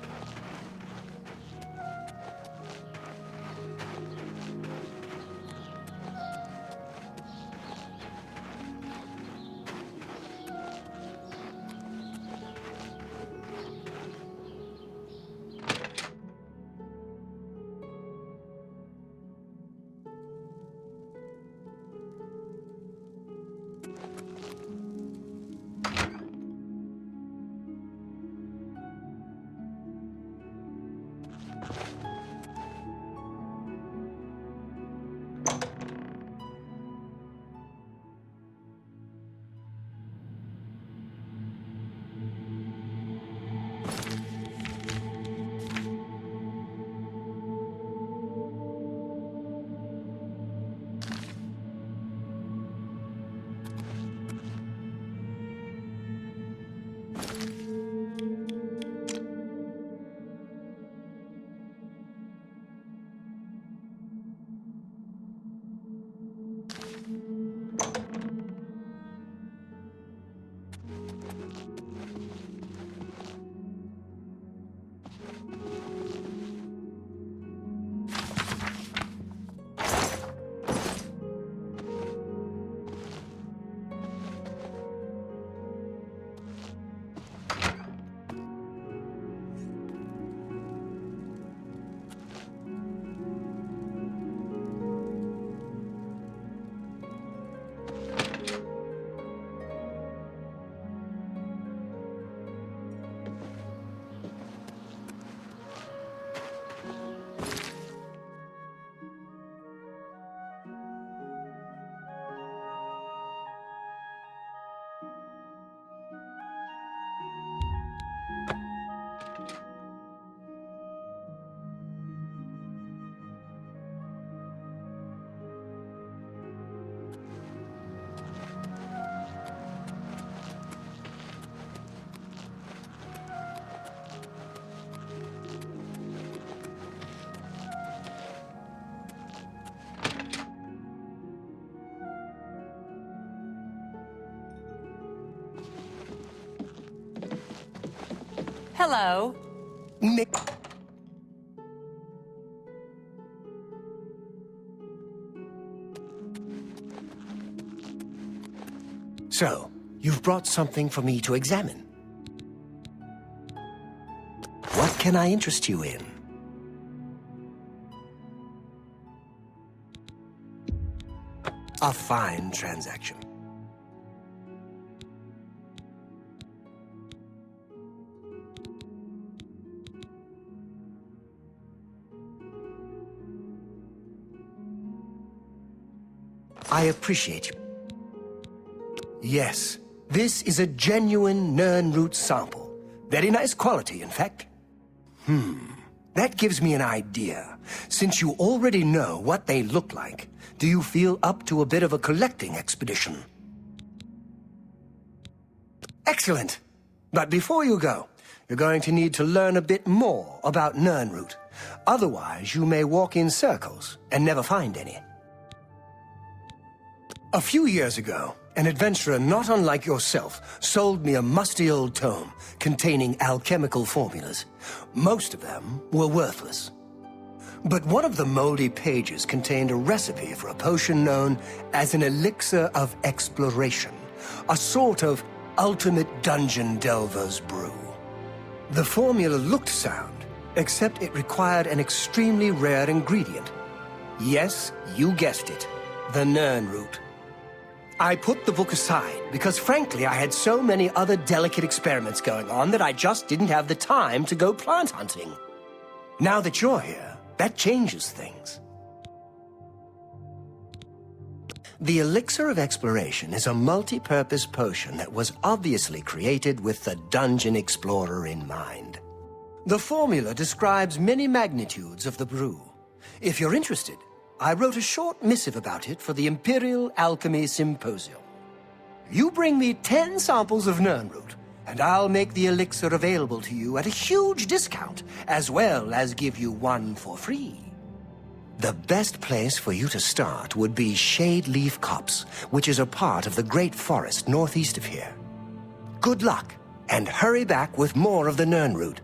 Hello. Nick. So, you've brought something for me to examine. What can I interest you in? A fine transaction. I appreciate you. Yes, this is a genuine Nirnroot sample. Very nice quality, in fact. That gives me an idea. Since you already know what they look like, do you feel up to a bit of a collecting expedition? Excellent. But before you go, you're going to need to learn a bit more about Nirnroot. Otherwise, you may walk in circles and never find any. A few years ago, an adventurer not unlike yourself sold me a musty old tome containing alchemical formulas. Most of them were worthless. But one of the moldy pages contained a recipe for a potion known as an elixir of exploration, a sort of ultimate dungeon delver's brew. The formula looked sound, except it required an extremely rare ingredient. Yes, you guessed it, the Nirnroot. I put the book aside because, frankly, I had so many other delicate experiments going on that I just didn't have the time to go plant hunting. Now that you're here, that changes things. The Elixir of Exploration is a multi-purpose potion that was obviously created with the Dungeon Explorer in mind. The formula describes many magnitudes of the brew. If you're interested, I wrote a short missive about it for the Imperial Alchemy Symposium. You bring me 10 samples of Nirnroot, and I'll make the elixir available to you at a huge discount, as well as give you one for free. The best place for you to start would be Shade Leaf Copse, which is a part of the Great Forest northeast of here. Good luck, and hurry back with more of the Nirnroot.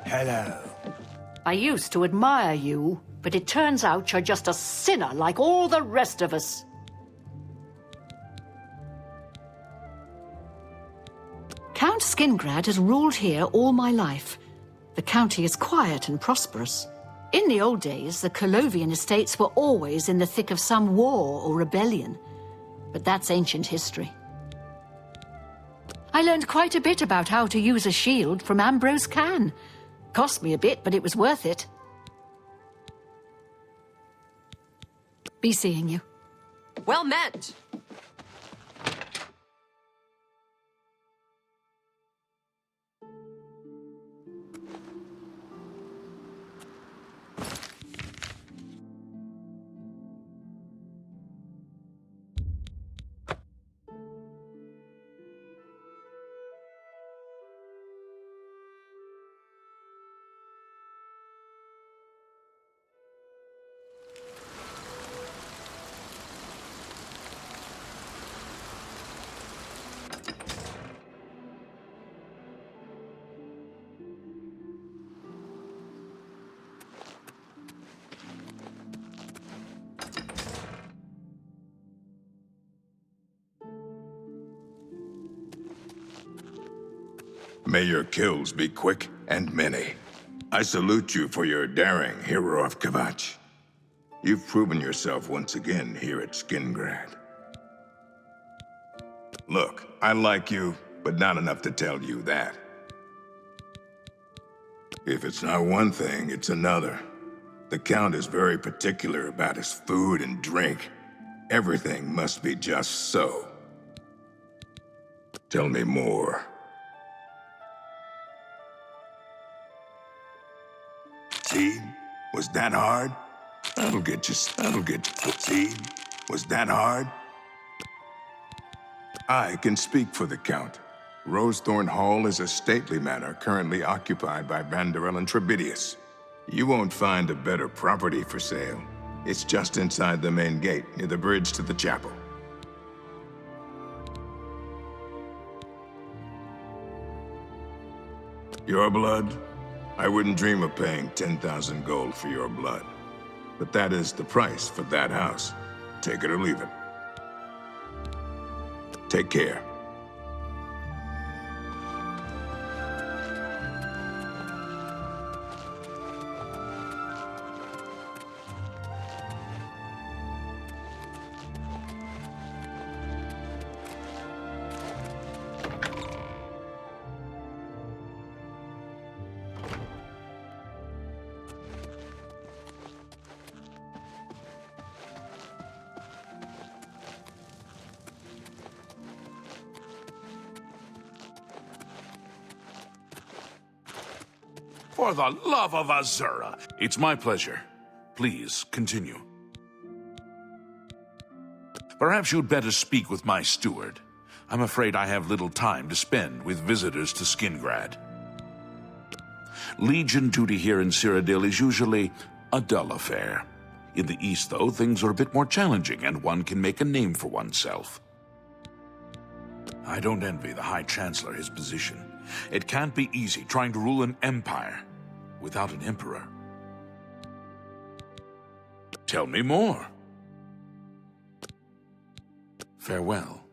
Hello. I used to admire you, but it turns out you're just a sinner like all the rest of us. Count Skingrad has ruled here all my life. The county is quiet and prosperous. In the old days, the Colovian estates were always in the thick of some war or rebellion. But that's ancient history. I learned quite a bit about how to use a shield from Ambrose Can. Cost me a bit, but it was worth it. Be seeing you. Well met. May your kills be quick and many. I salute you for your daring, hero of Kvatch. You've proven yourself once again here at Skingrad. Look, I like you, but not enough to tell you that. If it's not one thing, it's another. The Count is very particular about his food and drink. Everything must be just so. Tell me more. See? Was that hard? That'll get you. See? Was that hard? I can speak for the Count. Rosethorn Hall is a stately manor currently occupied by Vanderel and Trebidius. You won't find a better property for sale. It's just inside the main gate, near the bridge to the chapel. Your blood? I wouldn't dream of paying 10,000 gold for your blood. But that is the price for that house. Take it or leave it. Take care. For the love of Azura! It's my pleasure. Please, continue. Perhaps you'd better speak with my steward. I'm afraid I have little time to spend with visitors to Skingrad. Legion duty here in Cyrodiil is usually a dull affair. In the east, though, things are a bit more challenging, and one can make a name for oneself. I don't envy the High Chancellor his position. It can't be easy trying to rule an empire without an emperor. Tell me more. Farewell.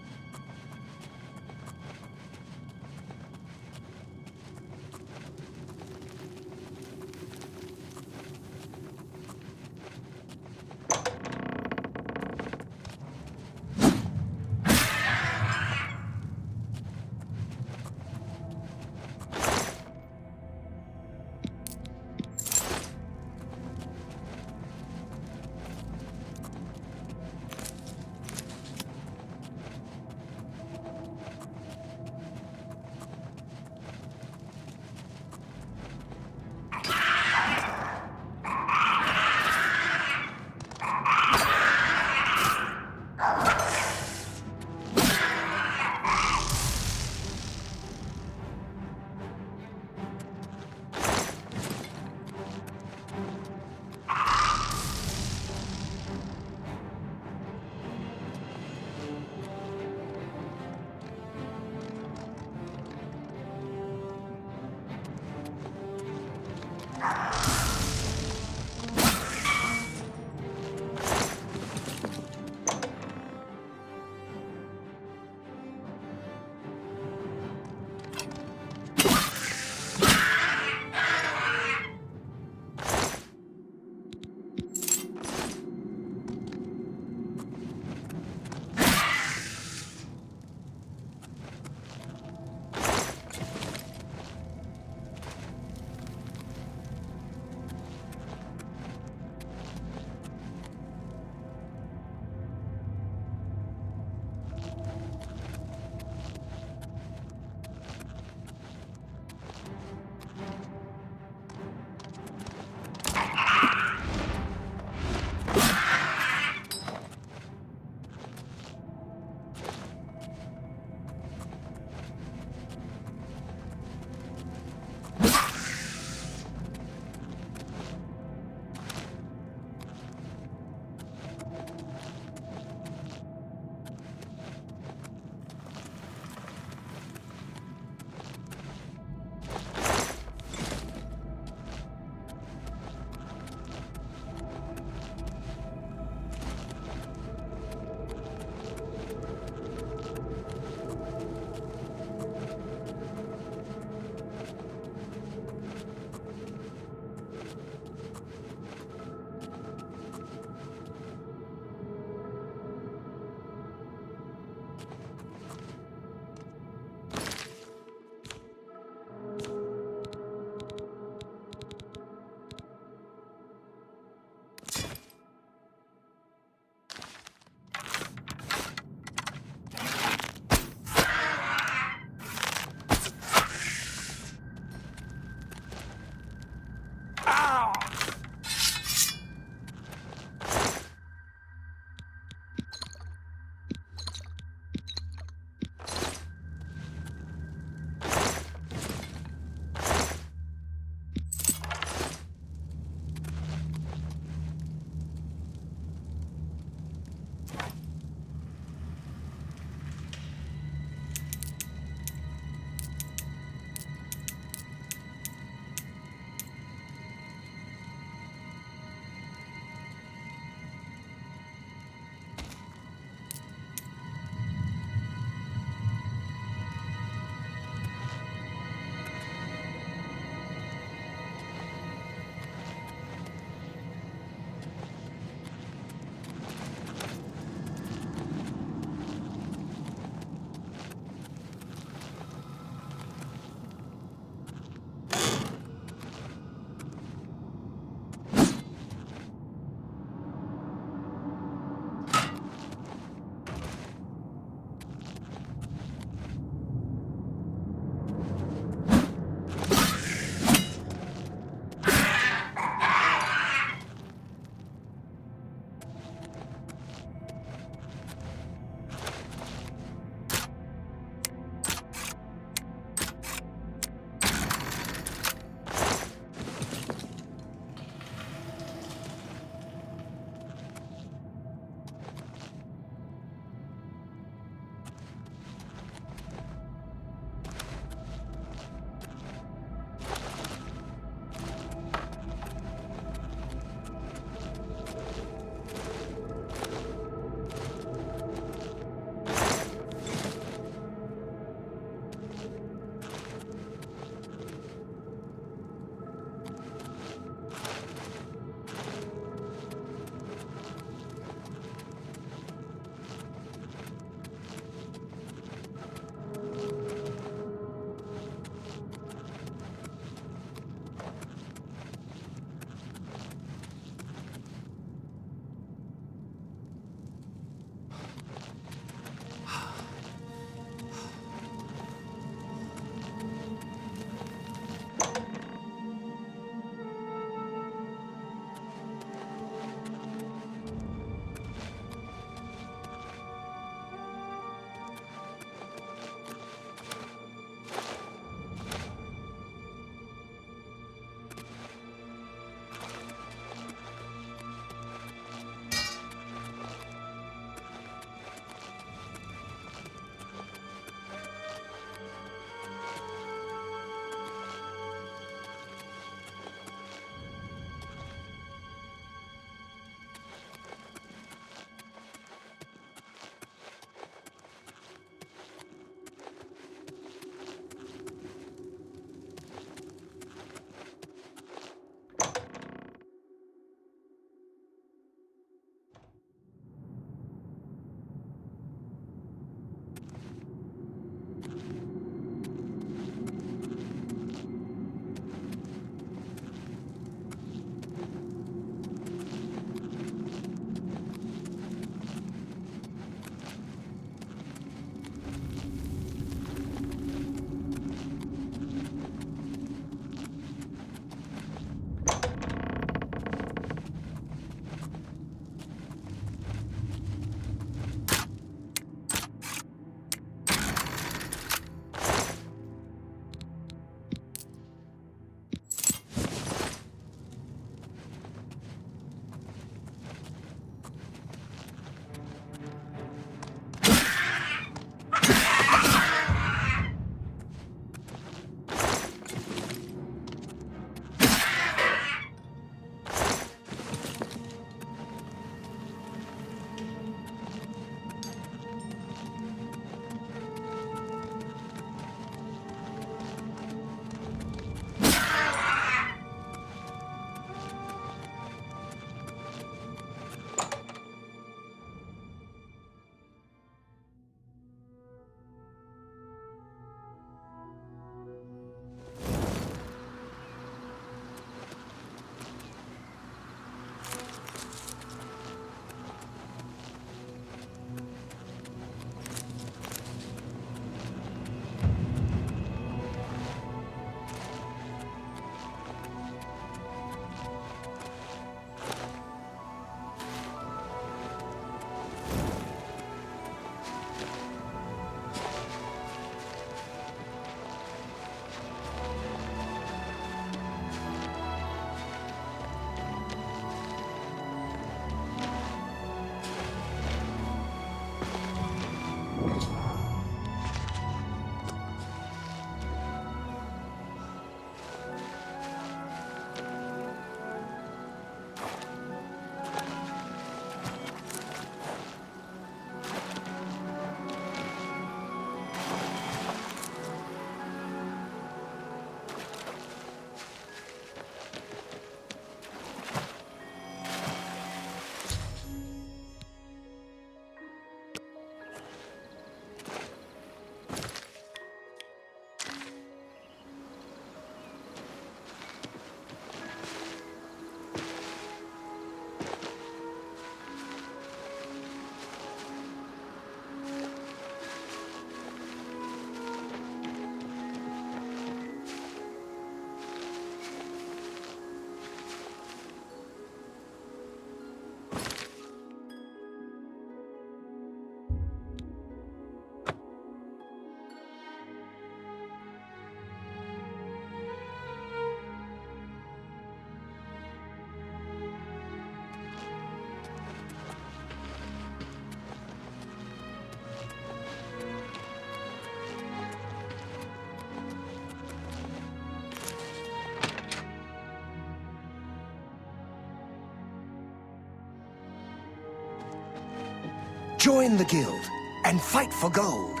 Join the guild and fight for gold.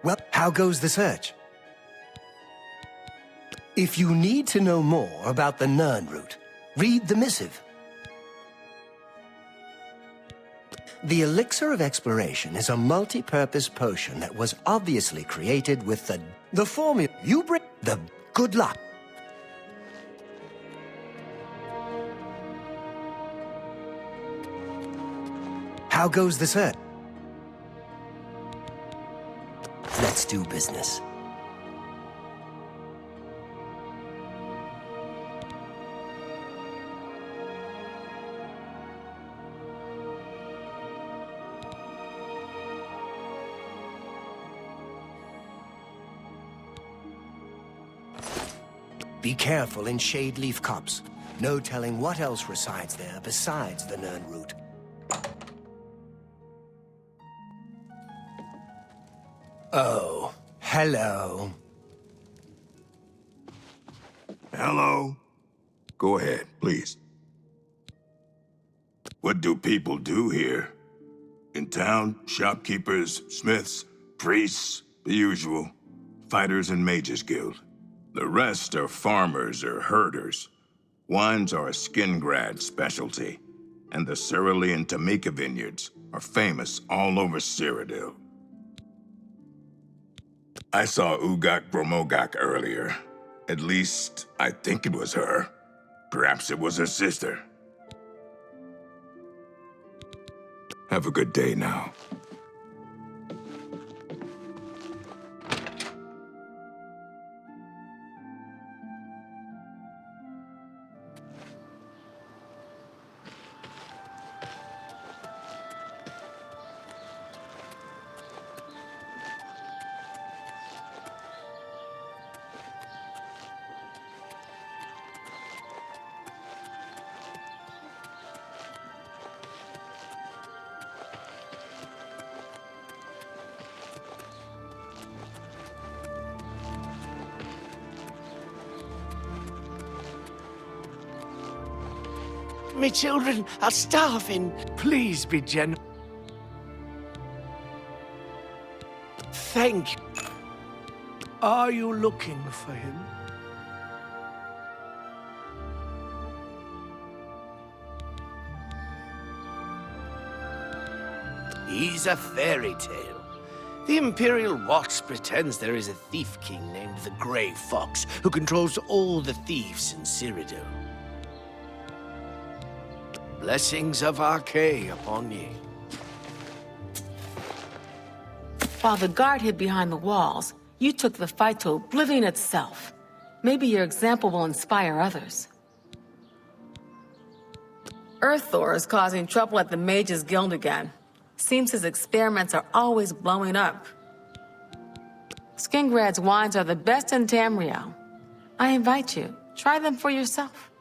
Well, how goes the search? If you need to know more about the Nern route, read the missive. The Elixir of Exploration is a multi-purpose potion that was obviously created with the formula. You bring the good luck. How goes the search? Let's do business. Be careful in shade leaf copse. No telling what else resides there besides the Nern root. Oh, hello. Hello? Go ahead, please. What do people do here? In town, shopkeepers, smiths, priests, the usual. Fighters and mages guild. The rest are farmers or herders. Wines are a Skingrad specialty, and the Cerulean Tamika vineyards are famous all over Cyrodiil. I saw Ugak Bromogak earlier. At least, I think it was her. Perhaps it was her sister. Have a good day now. Me children are starving. Please be generous. Thank you. Are you looking for him? He's a fairy tale. The Imperial Watch pretends there is a thief king named the Grey Fox who controls all the thieves in Cyrodiil. Blessings of Archay upon ye. While the guard hid behind the walls, you took the fight to Oblivion itself. Maybe your example will inspire others. Earthor is causing trouble at the Mages Guild again. Seems his experiments are always blowing up. Skingrad's wines are the best in Tamriel. I invite you, try them for yourself.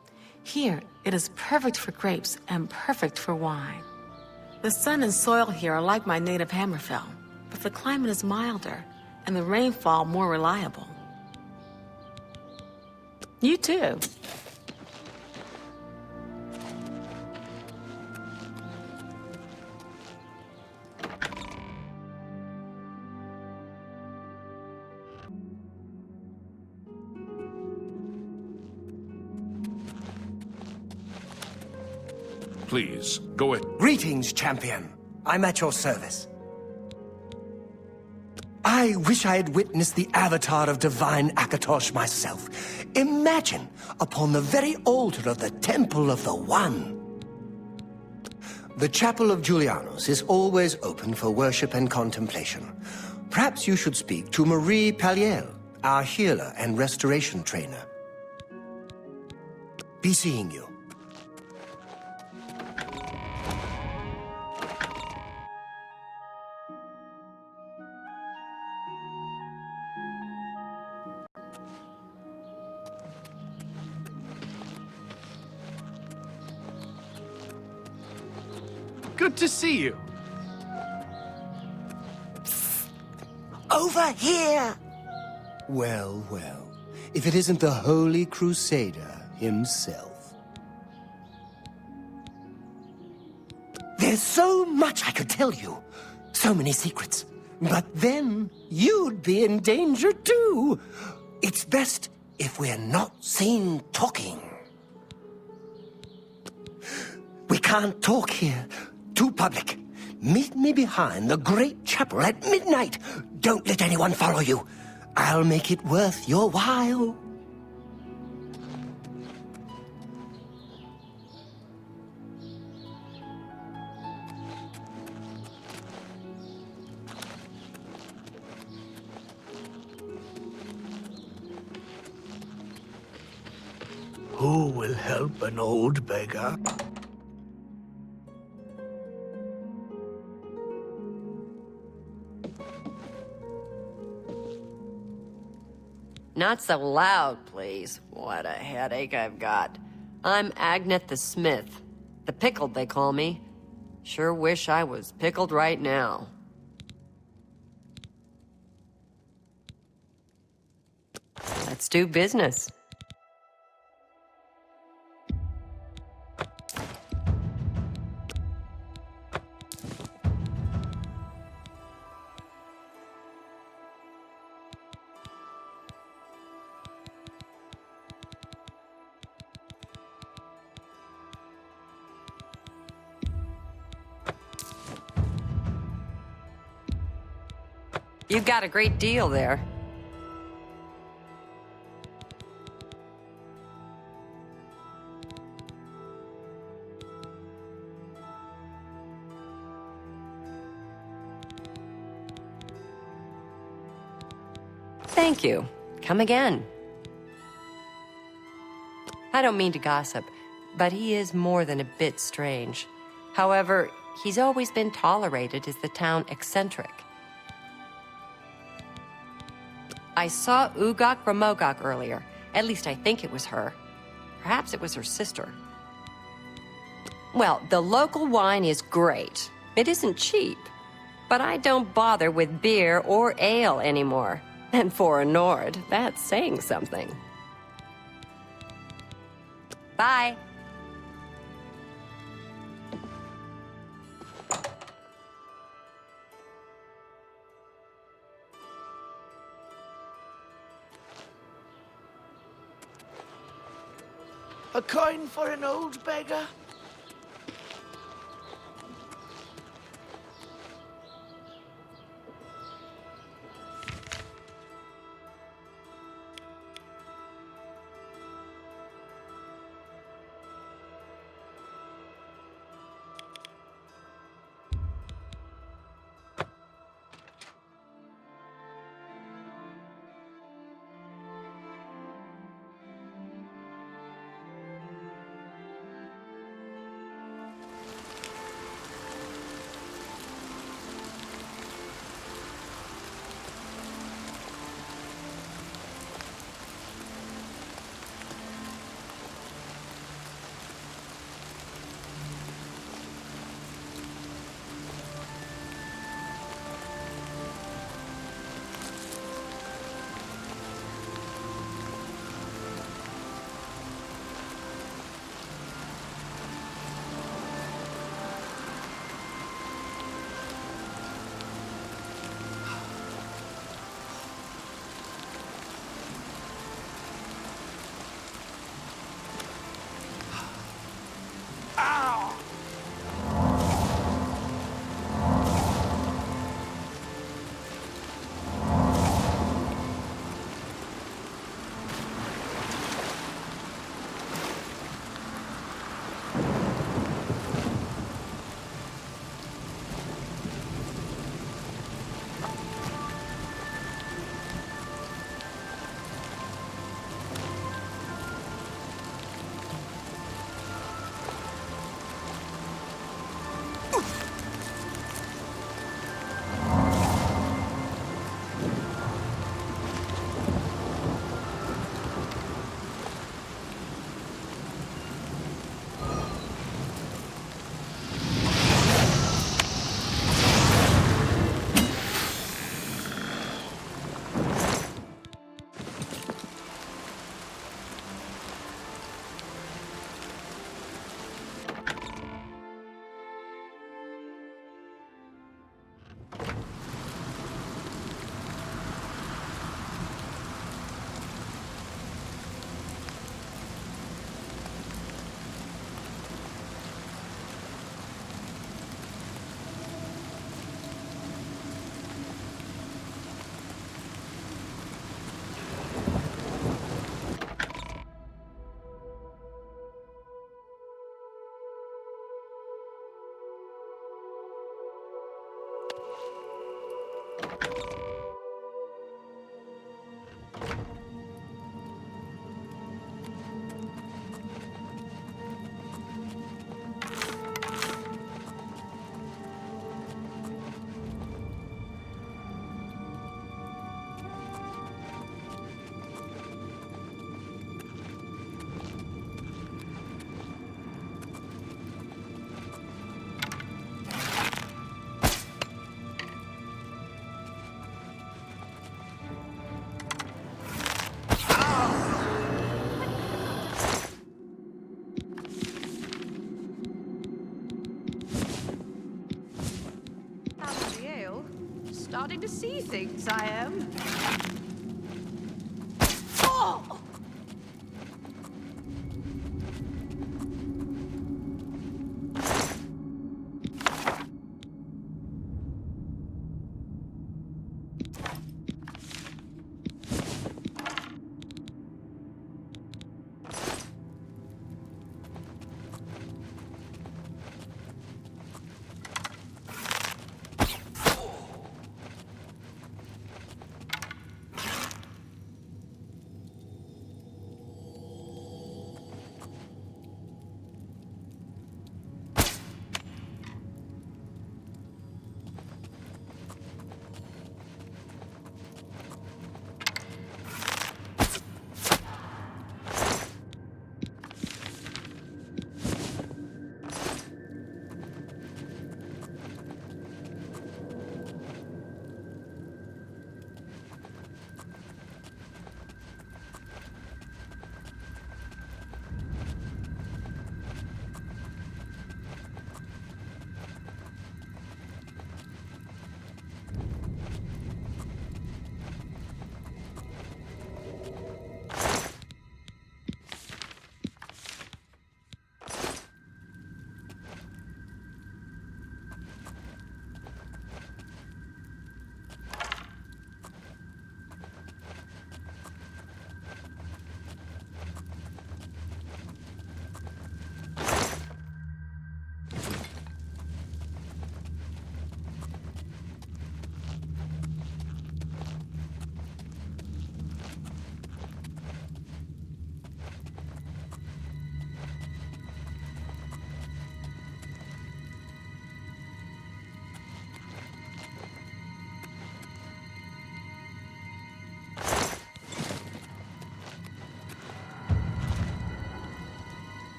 Here, it is perfect for grapes and perfect for wine. The sun and soil here are like my native Hammerfell, but the climate is milder and the rainfall more reliable. You too. Please, go ahead. Greetings, champion. I'm at your service. I wish I had witnessed the avatar of divine Akatosh myself. Imagine, upon the very altar of the Temple of the One. The Chapel of Julianos is always open for worship and contemplation. Perhaps you should speak to Marie Palliel, our healer and restoration trainer. Be seeing you. Good to see you. Over here! Well, well, if it isn't the Holy Crusader himself. There's so much I could tell you. So many secrets. But then you'd be in danger too. It's best if we're not seen talking. We can't talk here. Too public. Meet me behind the great chapel at midnight. Don't let anyone follow you. I'll make it worth your while. Who will help an old beggar? Not so loud, please. What a headache I've got. I'm Agnet the Smith. The Pickled, they call me. Sure wish I was pickled right now. Let's do business. You've got a great deal there. Thank you. Come again. I don't mean to gossip, but he is more than a bit strange. However, he's always been tolerated as the town eccentric. I saw Ugok Ramogok earlier. At least I think it was her. Perhaps it was her sister. Well, the local wine is great. It isn't cheap. But I don't bother with beer or ale anymore. And for a Nord, that's saying something. Bye. A coin for an old beggar? Starting to see things, I am. Oh!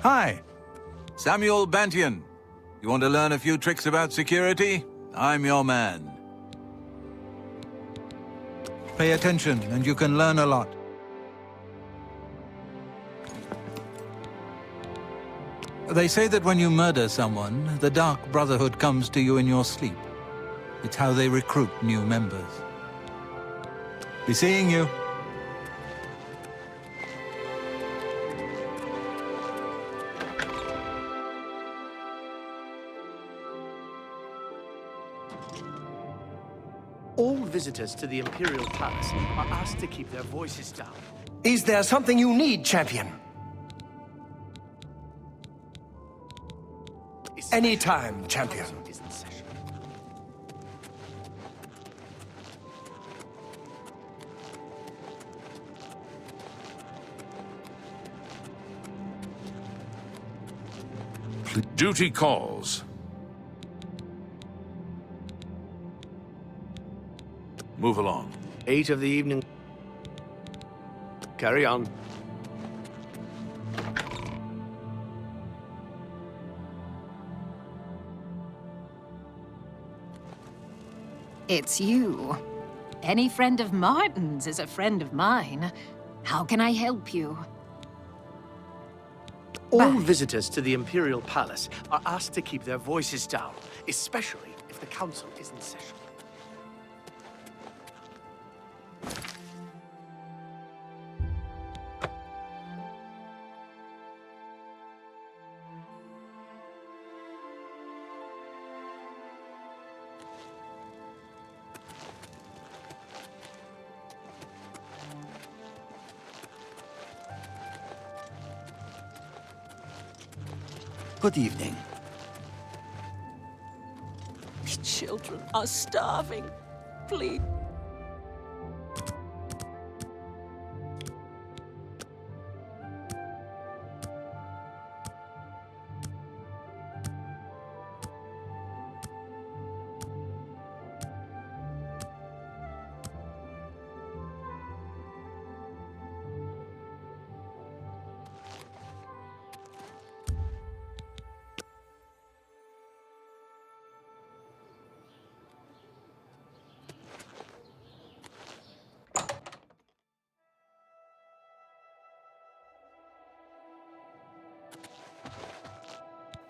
Hi, Samuel Bantian. You want to learn a few tricks about security? I'm your man. Pay attention, and you can learn a lot. They say that when you murder someone, the Dark Brotherhood comes to you in your sleep. It's how they recruit new members. Be seeing you. All visitors to the Imperial Palace are asked to keep their voices down. Is there something you need, champion? Anytime, champion. Duty calls. Move along. 8 of the evening. Carry on. It's you. Any friend of Martin's is a friend of mine. How can I help you? All visitors to the Imperial Palace are asked to keep their voices down, especially if the Council is in session. Good evening. The children are starving. Please.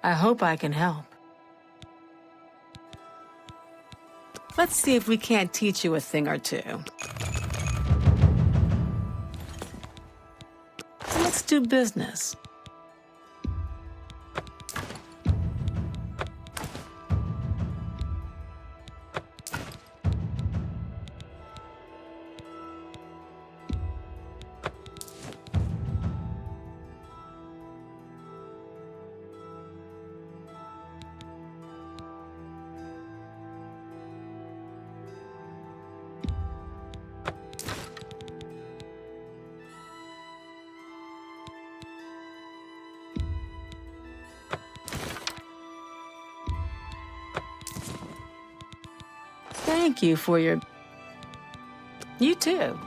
I hope I can help. Let's see if we can't teach you a thing or two. Let's do business. Thank you for your... You too.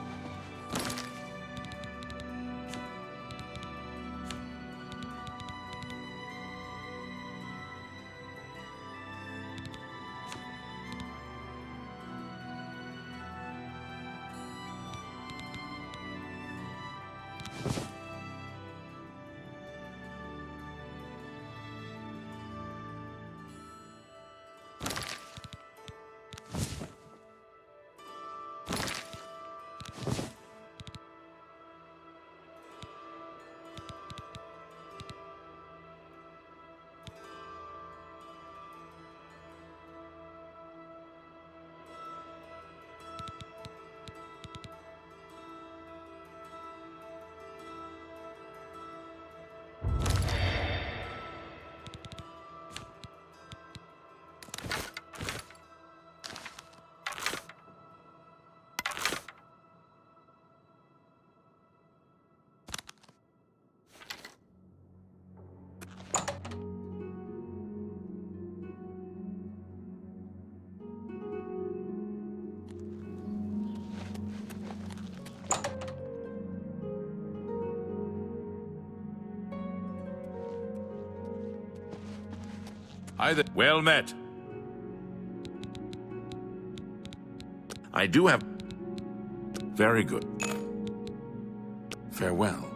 Well met. I do have... Very good. Farewell.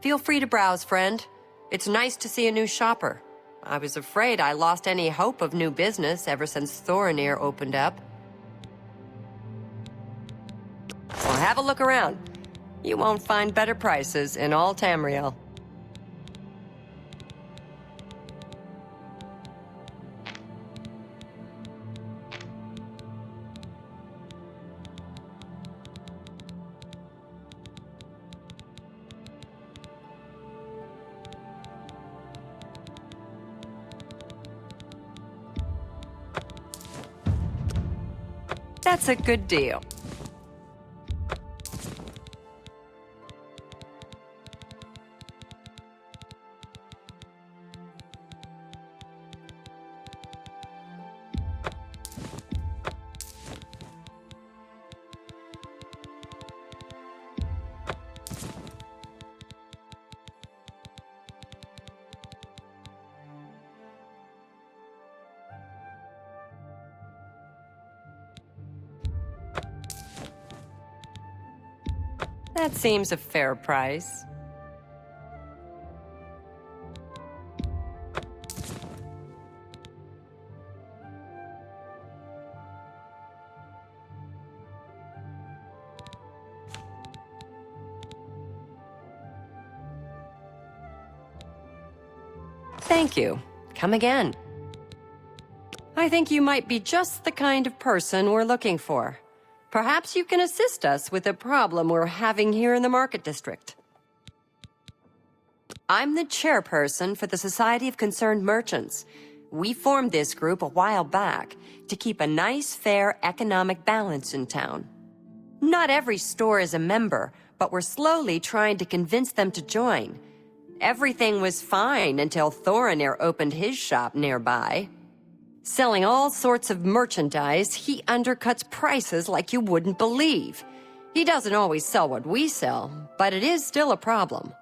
Feel free to browse, friend. It's nice to see a new shopper. I was afraid I lost any hope of new business ever since Thorinir opened up. Well, have a look around. You won't find better prices in all Tamriel. That's a good deal. That seems a fair price. Thank you. Come again. I think you might be just the kind of person we're looking for. Perhaps you can assist us with a problem we're having here in the Market District. I'm the chairperson for the Society of Concerned Merchants. We formed this group a while back to keep a nice, fair economic balance in town. Not every store is a member, but we're slowly trying to convince them to join. Everything was fine until Thorinir opened his shop nearby. Selling all sorts of merchandise, he undercuts prices like you wouldn't believe. He doesn't always sell what we sell, but it is still a problem.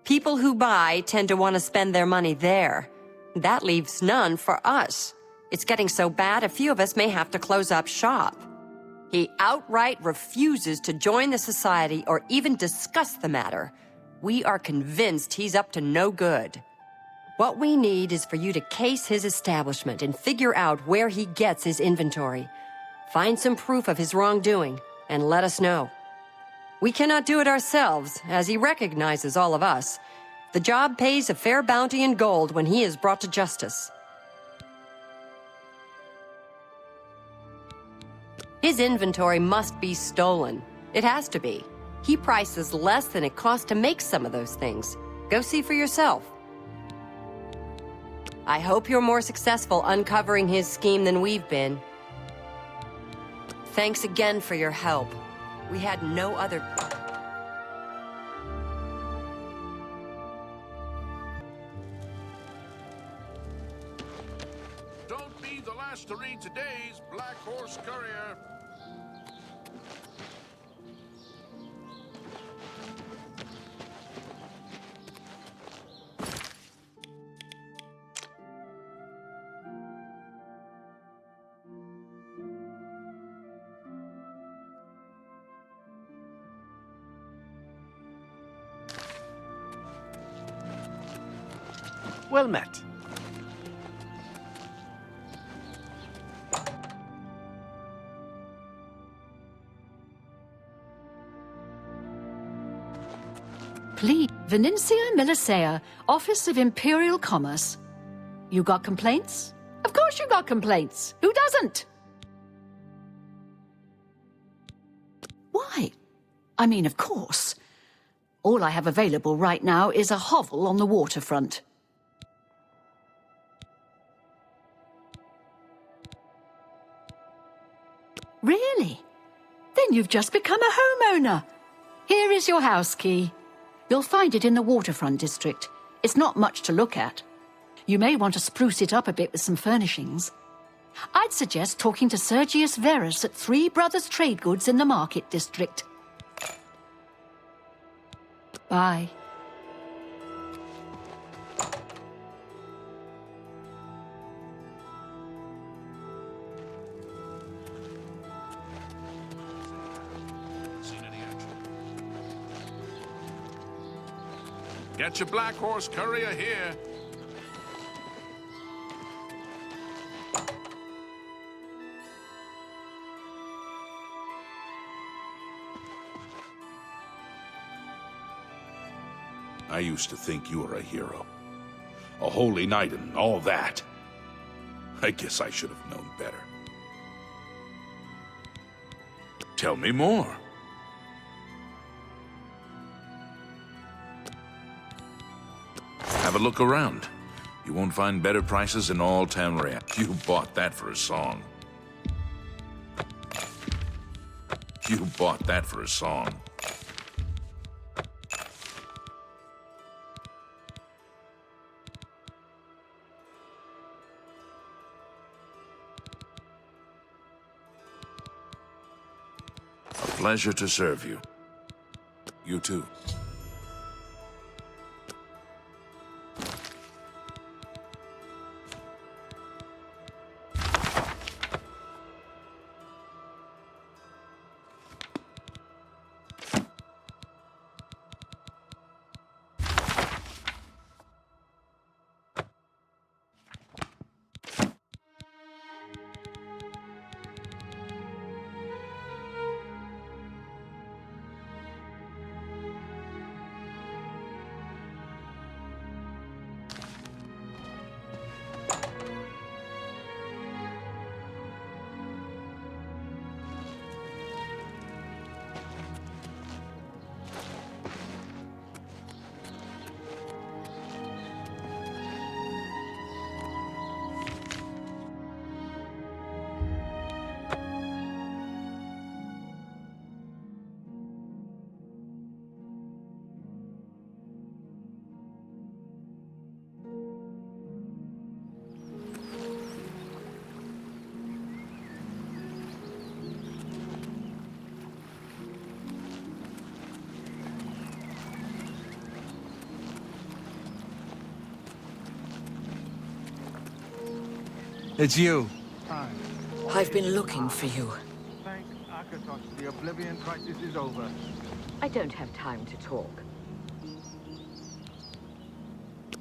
People who buy tend to want to spend their money there. That leaves none for us. It's getting so bad a few of us may have to close up shop. He outright refuses to join the society or even discuss the matter. We are convinced he's up to no good. What we need is for you to case his establishment and figure out where he gets his inventory. Find some proof of his wrongdoing, and let us know. We cannot do it ourselves, as he recognizes all of us. The job pays a fair bounty in gold when he is brought to justice. His inventory must be stolen. It has to be. He prices less than it costs to make some of those things. Go see for yourself. I hope you're more successful uncovering his scheme than we've been. Thanks again for your help. We had no other... the last to read today's Black Horse Courier. Well met. Please, Venencia Melisea, Office of Imperial Commerce. You got complaints? Of course you got complaints. Who doesn't? Why? I mean, of course. All I have available right now is a hovel on the waterfront. Really? Then you've just become a homeowner. Here is your house key. You'll find it in the waterfront district. It's not much to look at. You may want to spruce it up a bit with some furnishings. I'd suggest talking to Sergius Verus at Three Brothers Trade Goods in the Market District. Bye. Get your Black Horse Courier here. I used to think you were a hero. A holy knight and all that. I guess I should have known better. Tell me more. Have a look around. You won't find better prices in all Tamriel. You bought that for a song. You bought that for a song. A pleasure to serve you. You too. It's you. I've been looking for you. Thank Akatos, the Oblivion crisis is over. I don't have time to talk.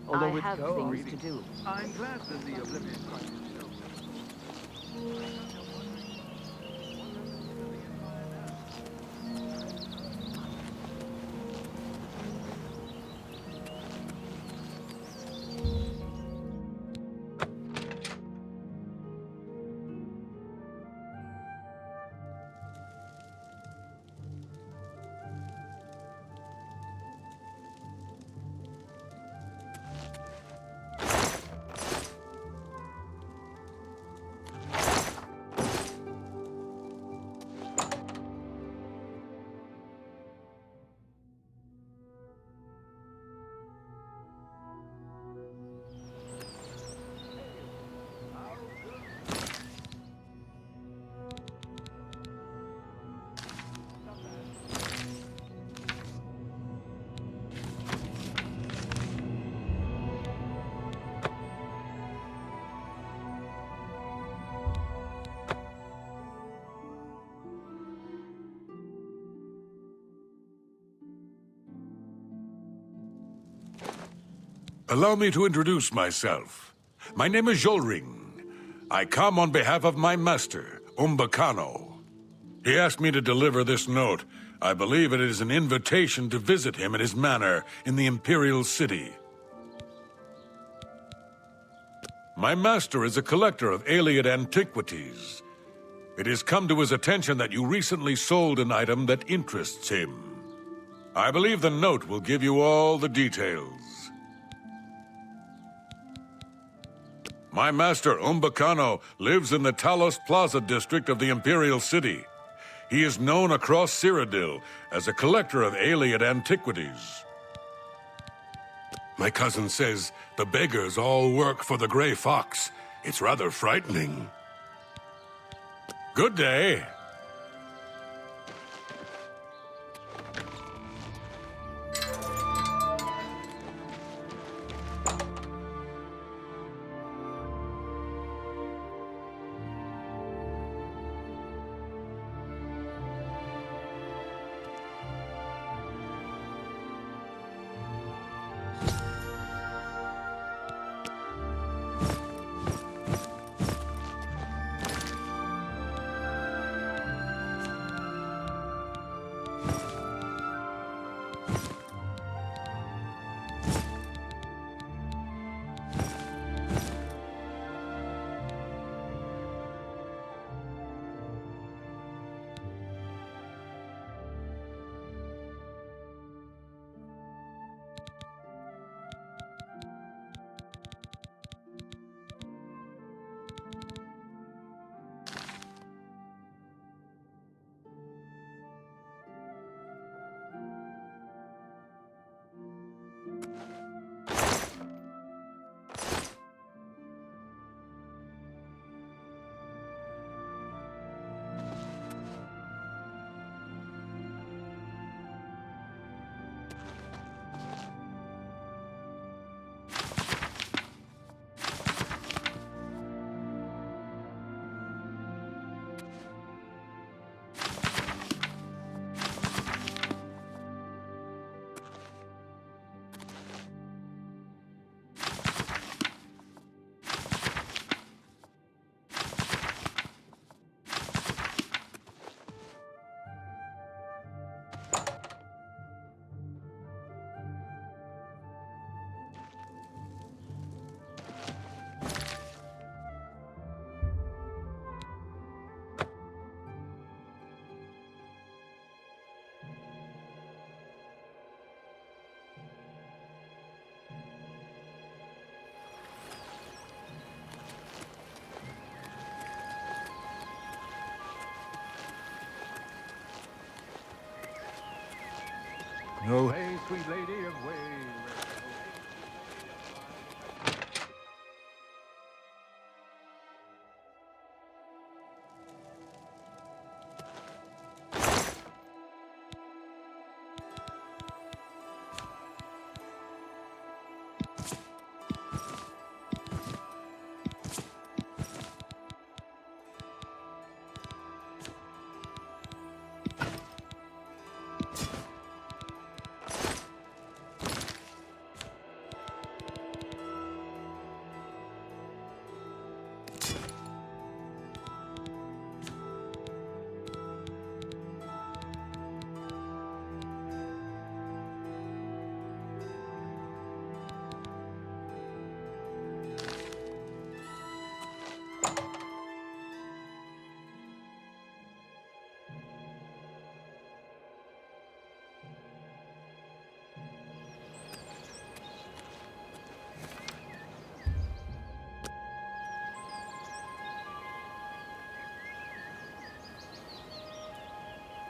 Although I it's have things to do. I'm glad that the Oblivion crisis is over. Allow me to introduce myself. My name is Jolring. I come on behalf of my master, Umbacano. He asked me to deliver this note. I believe it is an invitation to visit him at his manor in the Imperial City. My master is a collector of Alien antiquities. It has come to his attention that you recently sold an item that interests him. I believe the note will give you all the details. My master, Umbacano, lives in the Talos Plaza district of the Imperial City. He is known across Cyrodiil as a collector of alien antiquities. My cousin says the beggars all work for the Grey Fox. It's rather frightening. Good day. No, hey, sweet lady of way.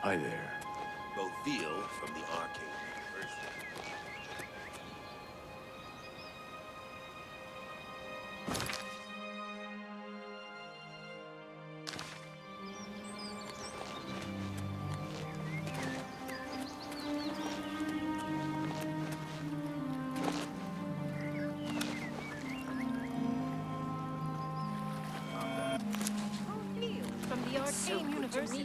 Hi there. Bothil from the Arcane University. Bothil from the Arcane University.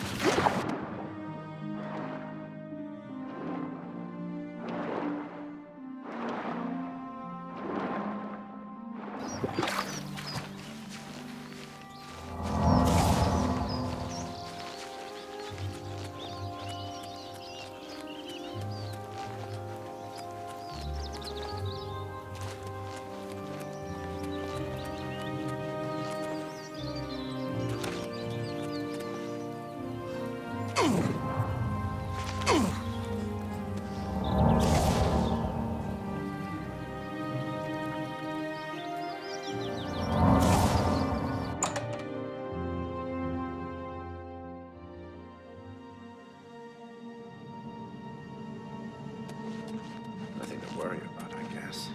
Nothing to worry about, I guess.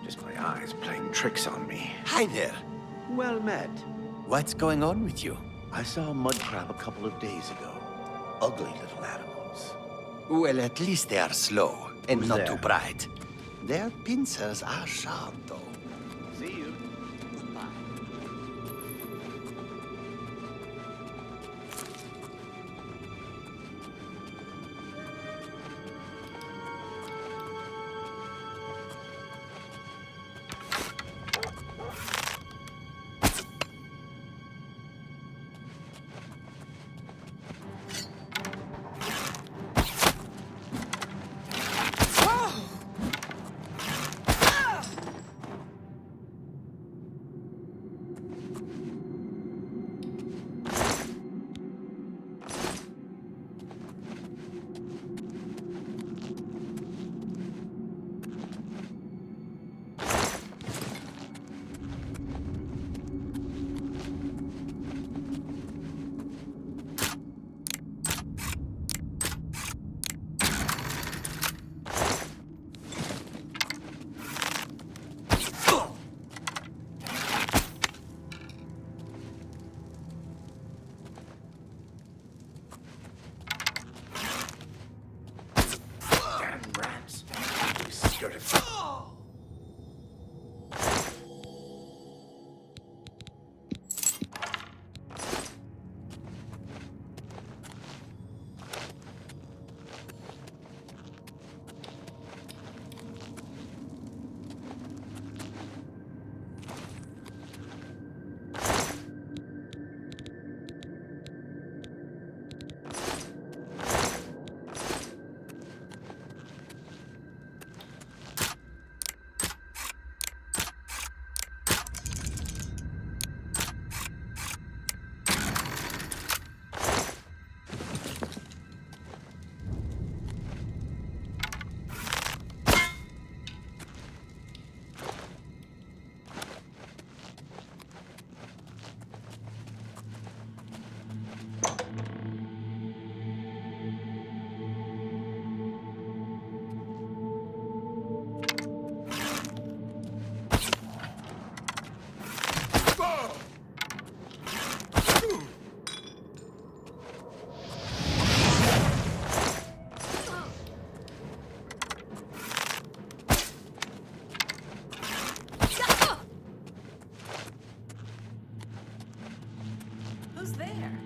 Just my eyes playing tricks on me. Hi there. Well met. What's going on with you? I saw a mud crab a couple of days ago. Ugly little animals. Well, at least they are slow and Who's not there? too bright. Their pincers are sharp, though. See you. Who's there?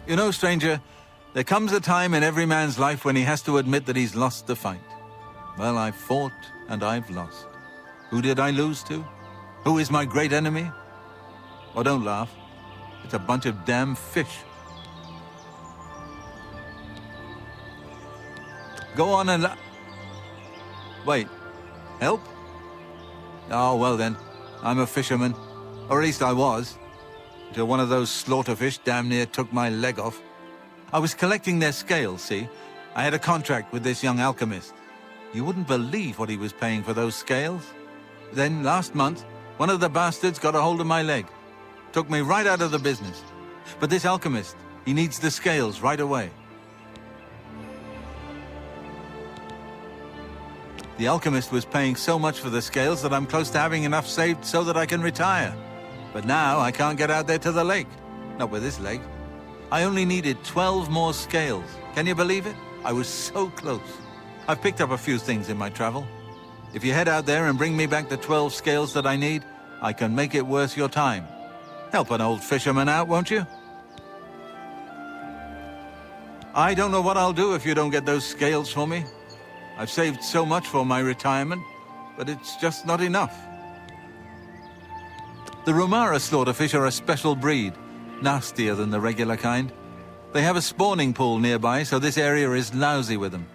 You know, stranger, there comes a time in every man's life when he has to admit that he's lost the fight. Well, I've fought and I've lost. Who did I lose to? Who is my great enemy? Oh, don't laugh. It's a bunch of damn fish. Go on and wait. Help? Oh, well then. I'm a fisherman. Or at least I was. Until one of those slaughterfish damn near took my leg off. I was collecting their scales, see? I had a contract with this young alchemist. You wouldn't believe what he was paying for those scales. Then, last month, one of the bastards got a hold of my leg. Took me right out of the business. But this alchemist, he needs the scales right away. The alchemist was paying so much for the scales that I'm close to having enough saved so that I can retire. But now I can't get out there to the lake. Not with this leg. I only needed 12 more scales. Can you believe it? I was so close. I've picked up a few things in my travel. If you head out there and bring me back the 12 scales that I need, I can make it worth your time. Help an old fisherman out, won't you? I don't know what I'll do if you don't get those scales for me. I've saved so much for my retirement, but it's just not enough. The Romara slaughterfish are a special breed, nastier than the regular kind. They have a spawning pool nearby, so this area is lousy with them.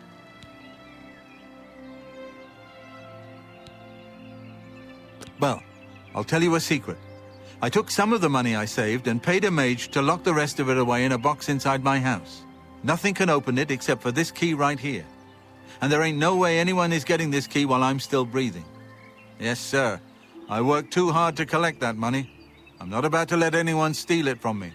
Well, I'll tell you a secret. I took some of the money I saved and paid a mage to lock the rest of it away in a box inside my house. Nothing can open it except for this key right here. And there ain't no way anyone is getting this key while I'm still breathing. Yes, sir. I worked too hard to collect that money. I'm not about to let anyone steal it from me.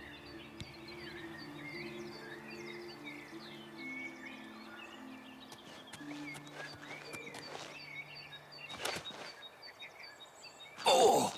Oh!